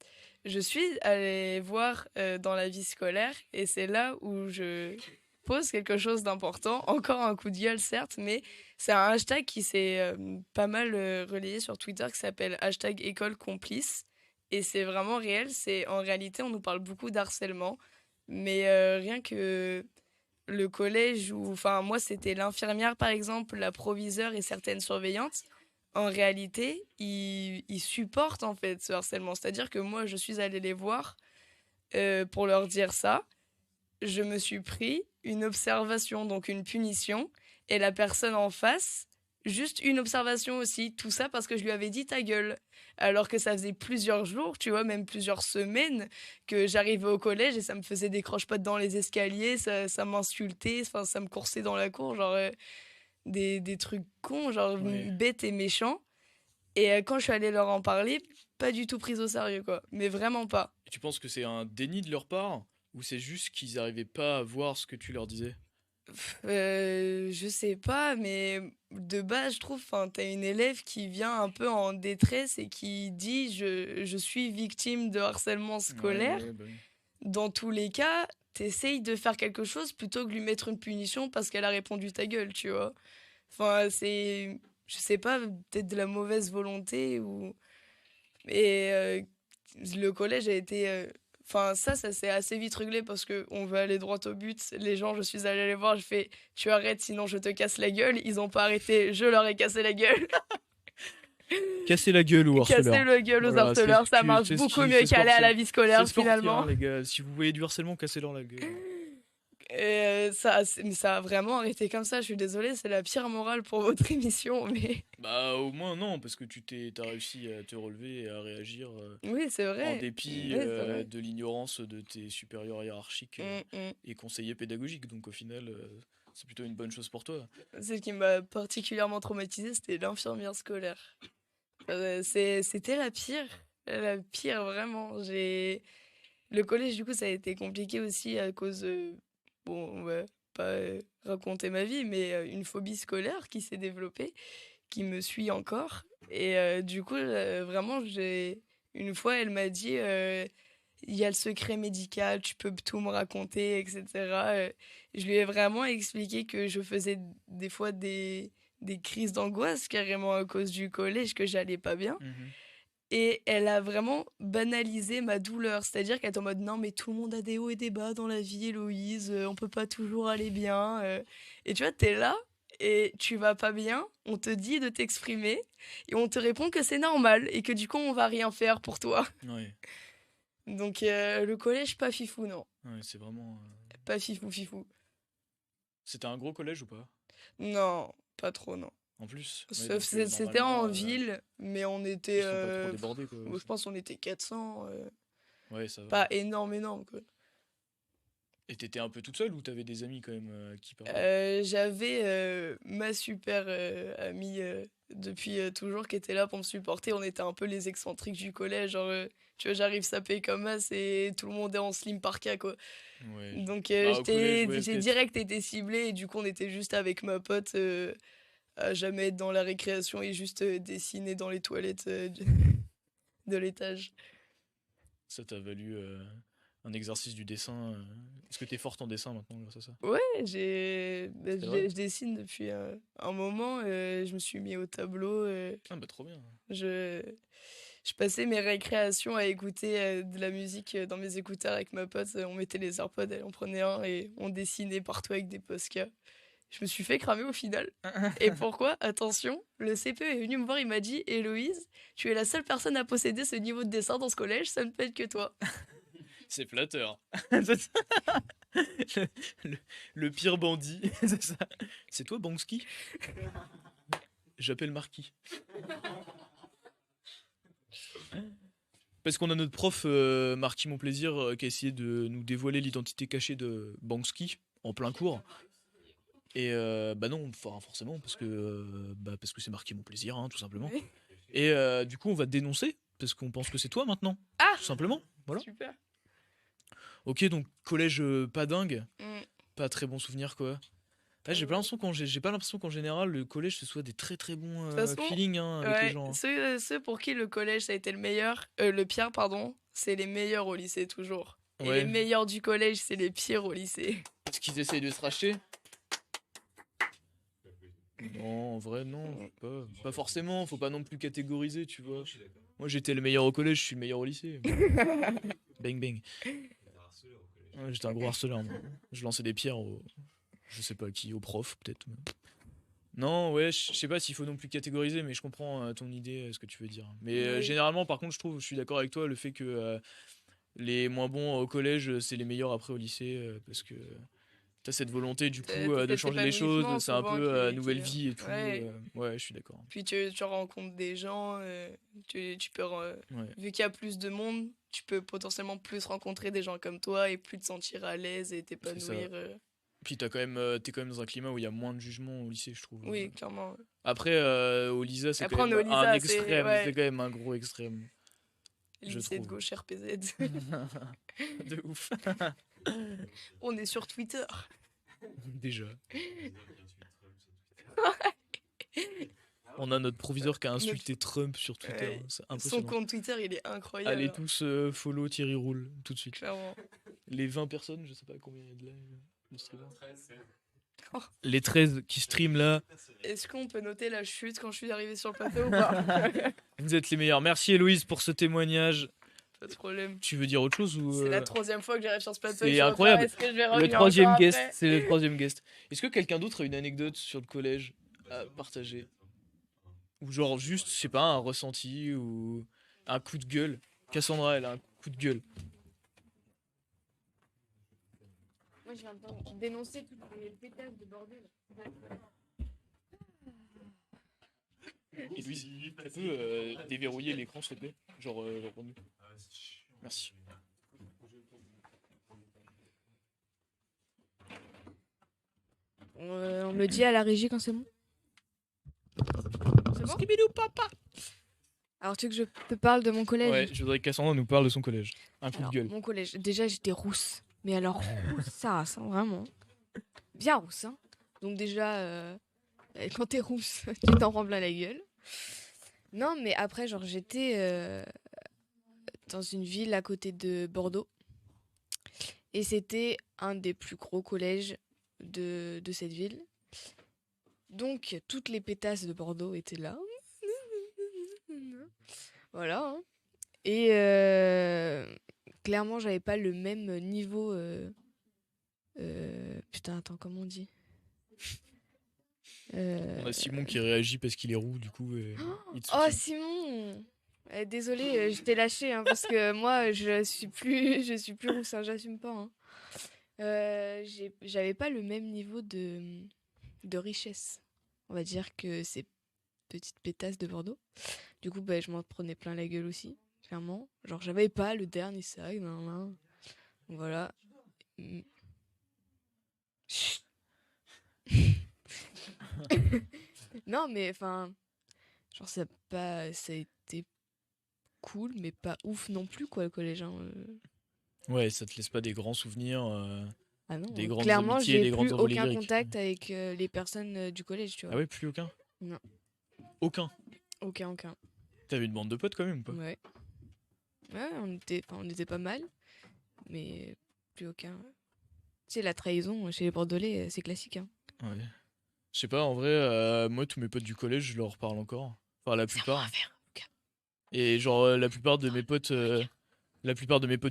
Je suis allée voir dans la vie scolaire. Et c'est là où je pose quelque chose d'important. Encore un coup de gueule, certes, mais c'est un hashtag qui s'est pas mal relayé sur Twitter qui s'appelle hashtag école complice. Et c'est vraiment réel. C'est en réalité, on nous parle beaucoup d'harcèlement. Mais rien que le collège où, enfin, moi, c'était l'infirmière, par exemple, la proviseure et certaines surveillantes. En réalité, ils supportent en fait ce harcèlement. C'est-à-dire que moi, je suis allée les voir pour leur dire ça. Je me suis pris une observation, donc une punition, et la personne en face, juste une observation aussi. Tout ça parce que je lui avais dit ta gueule. Alors que ça faisait plusieurs jours, tu vois, même plusieurs semaines, que j'arrivais au collège et ça me faisait des croche-pattes dans les escaliers, ça m'insultait, enfin, ça me coursait dans la cour, genre des trucs cons, genre Ouais. bêtes et méchants. Et quand je suis allée leur en parler, pas du tout prise au sérieux, quoi. Mais vraiment pas. Et tu penses que c'est un déni de leur part? Ou c'est juste qu'ils n'arrivaient pas à voir ce que tu leur disais? Je sais pas, mais de base, je trouve, enfin, t'as une élève qui vient un peu en détresse et qui dit je suis victime de harcèlement scolaire. Ouais, bah oui. Dans tous les cas, t'essayes de faire quelque chose plutôt que lui mettre une punition parce qu'elle a répondu ta gueule, tu vois. Enfin, c'est, je sais pas, peut-être de la mauvaise volonté ou. Et le collège a été. Enfin, ça s'est assez vite réglé parce qu'on veut aller droit au but. Les gens, je suis allée les voir, je fais tu arrêtes, sinon je te casse la gueule. Ils ont pas arrêté, je leur ai cassé la gueule. Casser la gueule aux harceleurs. Casser la gueule aux Voilà, c'est harceleurs, ce ça qui- marche c'est ce beaucoup qui mieux fait qu'aller à la sortir. vie scolaire C'est sportif, finalement. hein, les gars. Si vous voyez du harcèlement, cassez-leur la gueule. Et mais ça a vraiment arrêté comme ça. Je suis désolée, c'est la pire morale pour votre émission, mais Bah au moins non, parce que t'as réussi à te relever et à réagir oui, c'est en vrai. dépit Oui, c'est vrai. de l'ignorance de tes supérieurs hiérarchiques Mm. et conseillers pédagogiques. Donc au final, c'est plutôt une bonne chose pour toi. Ce qui m'a particulièrement traumatisée, c'était l'infirmière scolaire. C'était la pire vraiment. Le collège, du coup, ça a été compliqué aussi à cause, bon, on va pas raconter ma vie, mais une phobie scolaire qui s'est développée, qui me suit encore. Et du coup, vraiment, une fois, elle m'a dit, il y a le secret médical, tu peux tout me raconter, etc. Je lui ai vraiment expliqué que je faisais des fois des crises d'angoisse carrément à cause du collège, que j'allais pas bien. Mhm. Et elle a vraiment banalisé ma douleur. C'est-à-dire qu'elle est en mode non, mais tout le monde a des hauts et des bas dans la vie, Héloïse. On peut pas toujours aller bien. Et tu vois, t'es là et tu vas pas bien, on te dit de t'exprimer et on te répond que c'est normal et que du coup on va rien faire pour toi. Ouais, Donc le collège, pas fifou, non. ouais, c'est vraiment. Pas fifou, fifou. C'était un gros collège ou pas? Non, pas trop, non. En plus. Ouais, Sauf donc, c'était normalement, en ville, mais on ils était. sont pas trop débordés quoi. Je pense qu'on était 400. Ouais, ça va. Pas énorme, énorme, quoi. Et t'étais un peu toute seule ou t'avais des amis quand même qui parlaient? J'avais ma super amie depuis toujours qui était là pour me supporter. On était un peu les excentriques du collège. Genre, tu vois, j'arrive sapé comme as et tout le monde est en slim parka, quoi. Ouais. Donc, Bah, au collège, ouais, j'ai peut-être. direct été ciblée et du coup, on était juste avec ma pote à jamais être dans la récréation et juste dessiner dans les toilettes de l'étage. Ça t'a valu un exercice du dessin. Est-ce que t'es forte en dessin maintenant grâce à ça? Ouais, C'est vrai? je dessine depuis un moment. Je me suis mis au tableau. Ah bah trop bien. Je, je passais mes récréations à écouter de la musique dans mes écouteurs avec ma pote. On mettait les AirPods, on prenait un et on dessinait partout avec des Posca. Je me suis fait cramer au final. Et pourquoi? Attention, le CPE est venu me voir, il m'a dit: Héloïse, tu es la seule personne à posséder ce niveau de dessin dans ce collège, ça ne peut être que toi. C'est flatteur. le, le- le pire bandit, c'est ça. C'est toi Banksy? J'appelle Marquis. Parce qu'on a notre prof Marquis Monplaisir qui a essayé de nous dévoiler l'identité cachée de Banksy en plein cours. Et bah non, forcément, parce que c'est Marquis Monplaisir, hein, tout simplement. Ouais. Et du coup, on va te dénoncer parce qu'on pense que c'est toi maintenant, Ah, tout simplement. Voilà. super. Ok, donc collège pas dingue, Mm. pas très bon souvenir quoi. Ouais, j'ai pas l'impression qu'en général le collège ce soit des très très bons De toute façon, feelings hein, avec les Ouais, gens. Hein. ceux pour qui le collège ça a été le pire, pardon, c'est les meilleurs au lycée toujours. Et les Ouais, meilleurs du collège, c'est les pires au lycée. parce qu'ils essayent de se racheter. Non, en vrai non, pas forcément, faut pas non plus catégoriser, tu vois. Moi j'étais le meilleur au collège, je suis le meilleur au lycée. Bang bang. Ouais, j'étais un gros harceleur moi. Je lançais des pierres au je sais pas qui, au prof peut-être. Non, ouais, je sais pas s'il faut non plus catégoriser, mais je comprends ton idée, ce que tu veux dire. Mais Oui. généralement, par contre, je suis d'accord avec toi, le fait que les moins bons au collège, c'est les meilleurs après au lycée, parce que t'as cette volonté du coup T'as de cet changer les épanouissement choses, c'est un souvent peu qui nouvelle vient. vie et tout. Ouais. Ouais, je suis d'accord. Puis tu rencontres des gens, tu peux, Ouais, vu qu'il y a plus de monde, tu peux potentiellement plus rencontrer des gens comme toi et plus te sentir à l'aise et c'est ça. t'épanouir. Puis t'es quand même dans un climat où il y a moins de jugement au lycée, je trouve. Oui, clairement. Après, au Lisa, c'est Après, quand on est même au un Lisa, c'est extrême, c'est ouais, quand même un gros extrême, je lycée de trouve. gauche RPZ. De ouf. On est sur Twitter. Déjà. On a notre proviseur qui a insulté Trump sur Twitter. Ouais. C'est Son impressionnant. compte Twitter, il est incroyable. Allez tous follow Thierry Roule tout de suite. Clairement. Les 20 personnes, je sais pas combien il y a de live. de streamers. Les 13 qui streament là, Est-ce qu'on peut noter la chute quand je suis arrivé sur le plateau ou pas? vous êtes les meilleurs. Merci Héloïse pour ce témoignage. Pas de problème. Tu veux dire autre chose ou C'est la troisième fois que j'arrive sur ce plateau. c'est et je repars. incroyable. Est-ce que je vais Le revenir troisième encore guest, après c'est le troisième guest. Est-ce que quelqu'un d'autre a une anecdote sur le collège à partager? Ou genre juste, je sais pas, un ressenti ou un coup de gueule. Cassandra, elle a un coup de gueule. Moi, je viens de dénoncer toutes les pétasses de bordel. Et Louise, tu peux déverrouiller l'écran s'il te plaît? Genre, revenu. Merci. On me dit à la régie quand c'est bon. C'est bon? Skibidou papa. Alors, tu veux que je te parle de mon collège? Ouais, je voudrais que Cassandra nous parle de son collège. Un coup Alors, de gueule. mon collège. Déjà, j'étais rousse. Mais alors, rousse, ça, vraiment. Bien rousse, hein. Donc, déjà, quand t'es rousse, tu t'en rends plein la gueule. Non, mais après, genre, j'étais dans une ville à côté de Bordeaux. Et c'était un des plus gros collèges de cette ville. Donc, toutes les pétasses de Bordeaux étaient là. Voilà. Hein. Et clairement, j'avais pas le même niveau. Putain, attends, comment on dit? Euh, On a Simon qui réagit parce qu'il est roux, du coup. Il te Oh soutient. Simon, désolée, je t'ai lâché hein, parce que moi je suis plus rousse, hein, j'assume pas. Hein. J'avais pas le même niveau de richesse. On va dire que ces petites pétasses de Bordeaux. Du coup, bah, je m'en prenais plein la gueule aussi, clairement. Genre, j'avais pas le dernier sac, nan, nan. Voilà. Mm. Chut. Non, mais enfin, genre, ça a été cool, mais pas ouf non plus, quoi, le collège. Hein. Ouais, ça te laisse pas des grands souvenirs, Ah non, des grandes clairement, amitiés et j'ai des grandes plus envolées aucun lyriques. contact avec les personnes du collège, tu vois. Ah ouais, plus aucun? Non. Aucun. Aucun. T'avais une bande de potes quand même ou pas? Ouais. Ouais, on était pas mal, mais plus aucun. Tu sais, la trahison chez les Bordelais, c'est classique. Hein. Ouais. Je sais pas, en vrai, moi, tous mes potes du collège, je leur parle encore. Enfin, la plupart. Et genre, la plupart de mes potes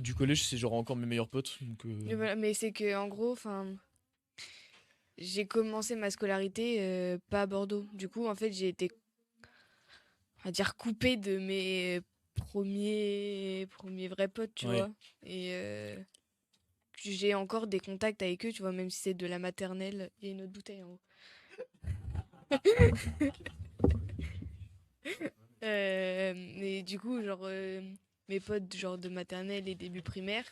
du collège, c'est genre encore mes meilleurs potes. Donc, Mais voilà, mais c'est que en gros, enfin, j'ai commencé ma scolarité pas à Bordeaux. Du coup, en fait, j'ai été, on va dire, coupée de mes premiers vrais potes, tu Ouais. vois. Et j'ai encore des contacts avec eux, tu vois, même si c'est de la maternelle. Il y a une autre bouteille en haut. Mais du coup, genre, mes potes genre de maternelle et début primaire,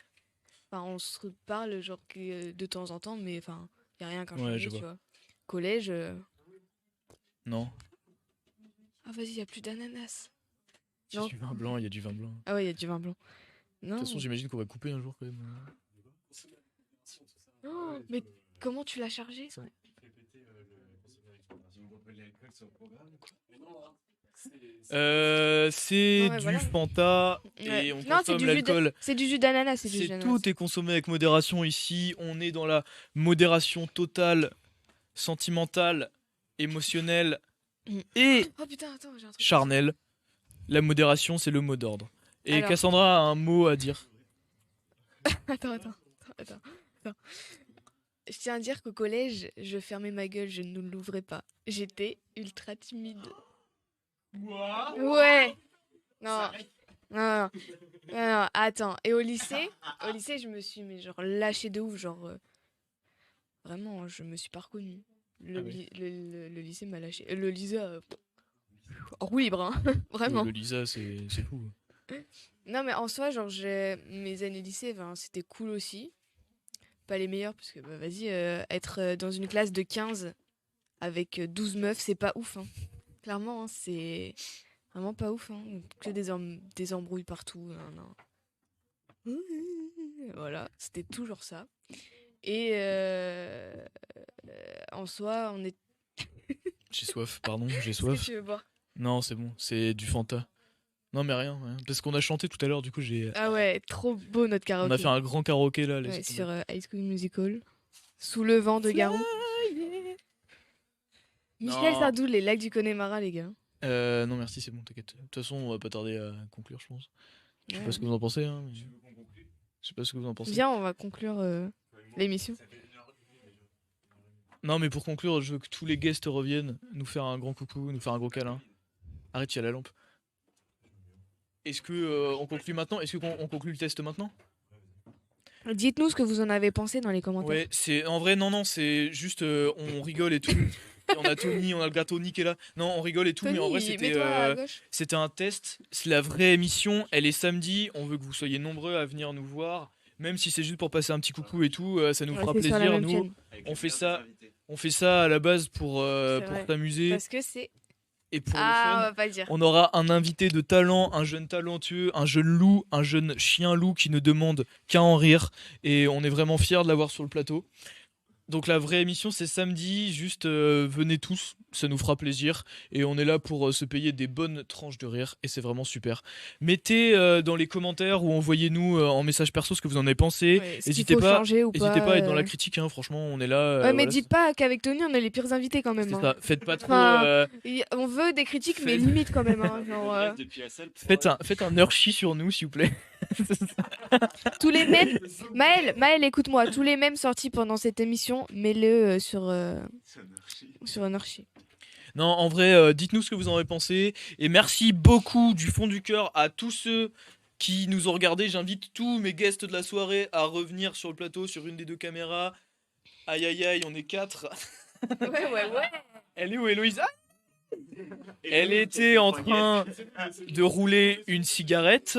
enfin, on se reparle genre de temps en temps, mais enfin, y a rien qui a Ouais, changé, je tu vois. vois. Collège, non. ah vas-y, y a plus d'ananas. Il y a Non. du vin blanc, il y a du vin blanc. Ah ouais, y a du vin blanc. De Non. toute façon, j'imagine qu'on va couper un jour quand même. Oh, mais comment tu l'as chargé? C'est Non, mais du voilà. Fanta Ouais. et on Non, c'est consomme du jus l'alcool. c'est du jus d'ananas, c'est du jus d'ananas. Tout est consommé avec modération ici. On est dans la modération totale, sentimentale, émotionnelle Mm. et Oh putain, attends, j'ai un truc. charnelle. La modération, c'est le mot d'ordre. Et Alors. Cassandra a un mot à dire. Attends. Je tiens à dire qu'au collège, je fermais ma gueule, je ne l'ouvrais pas. J'étais ultra timide. Ouais. Non. Non, attends. Et au lycée, je me suis mais genre lâchée de ouf, genre vraiment, je me suis pas reconnue. Ah oui. Le lycée m'a lâché. Le lycée, en roue libre, hein. Vraiment. Le Lisa, c'est fou. Non, mais en soi, genre, mes années lycée, ben, c'était cool aussi. Pas les meilleures, parce que, bah, vas-y, être dans une classe de 15 avec 12 meufs, c'est pas ouf. Hein. Clairement, hein, c'est vraiment pas ouf. Hein. Que des embrouilles partout. Non. Voilà, c'était toujours ça. Et en soi, on est. J'ai soif, pardon, j'ai Qu'est-ce que soif. tu veux boire? Non, c'est bon, c'est du Fanta. Non, mais rien. Parce qu'on a chanté tout à l'heure, du coup, Ah ouais, trop beau notre karaoké. on a fait un grand karaoké là. Ouais, laisse tomber. sur High School Musical. Sous le vent de Garou. Michel Non. Sardou, les lacs du Connemara, les gars. Non, merci, c'est bon, t'inquiète. De toute façon, on va pas tarder à conclure, je pense. Je sais Ouais. pas ce que vous en pensez. Hein, mais... Je sais pas ce que vous en pensez. Viens, on va conclure l'émission. Non, mais pour conclure, je veux que tous les guests reviennent, nous faire un grand coucou, nous faire un gros câlin. Arrête, il y a la lampe. Est-ce que on conclut maintenant? Est-ce qu'on conclut le test maintenant? Dites-nous ce que vous en avez pensé dans les commentaires. Ouais, c'est en vrai, non, c'est juste on rigole et tout. Et on a Tony, on a le gars Tony qui est là. Non, on rigole et tout, mais en vrai, Tony, c'était mets-toi à gauche. c'était un test. C'est la vraie émission. Elle est samedi. On veut que vous soyez nombreux à venir nous voir. Même si c'est juste pour passer un petit coucou et tout, ça nous Ouais, fera c'est sur la plaisir. même Nous, chaîne. on fait ça à la base pour vrai. t'amuser Parce que c'est. et pour le Ah, on fun. va pas le dire. On aura un invité de talent, un jeune talentueux, un jeune loup, un jeune chien loup qui ne demande qu'à en rire. Et on est vraiment fiers de l'avoir sur le plateau. Donc la vraie émission c'est samedi, juste venez tous, ça nous fera plaisir. Et on est là pour se payer des bonnes tranches de rire et c'est vraiment super. Mettez dans les commentaires ou envoyez-nous en message perso ce que vous en avez pensé. Ouais, ce qu'il N'hésitez faut pas, changer ou n'hésitez pas à être dans la euh. critique, hein, franchement on est là. Ouais, mais voilà, dites pas qu'avec Tony, on est les pires invités quand même. c'est Hein. ça. Faites pas trop... Enfin, on veut des critiques, mais faites- limite quand même. Hein, genre, Faites un Hershey sur nous s'il vous plaît. tous les mèmes. Maël, écoute-moi. Tous les mèmes sortis pendant cette émission, mets-le sur un archi. Non, en vrai, dites-nous ce que vous en avez pensé. Et merci beaucoup du fond du cœur à tous ceux qui nous ont regardés. J'invite tous mes guests de la soirée à revenir sur le plateau, sur une des deux caméras. Aïe aïe aïe, on est 4. Ouais. Elle est où, Héloïse? Ah, elle était en train de rouler une cigarette.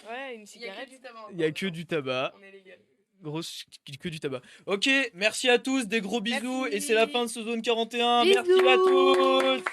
Ouais, une cigarette. Il y a que du tabac. On est légal. Grosse que du tabac. Ok, merci à tous, des gros bisous. Merci. Et c'est la fin de ce zone 41. Bisous. Merci à tous.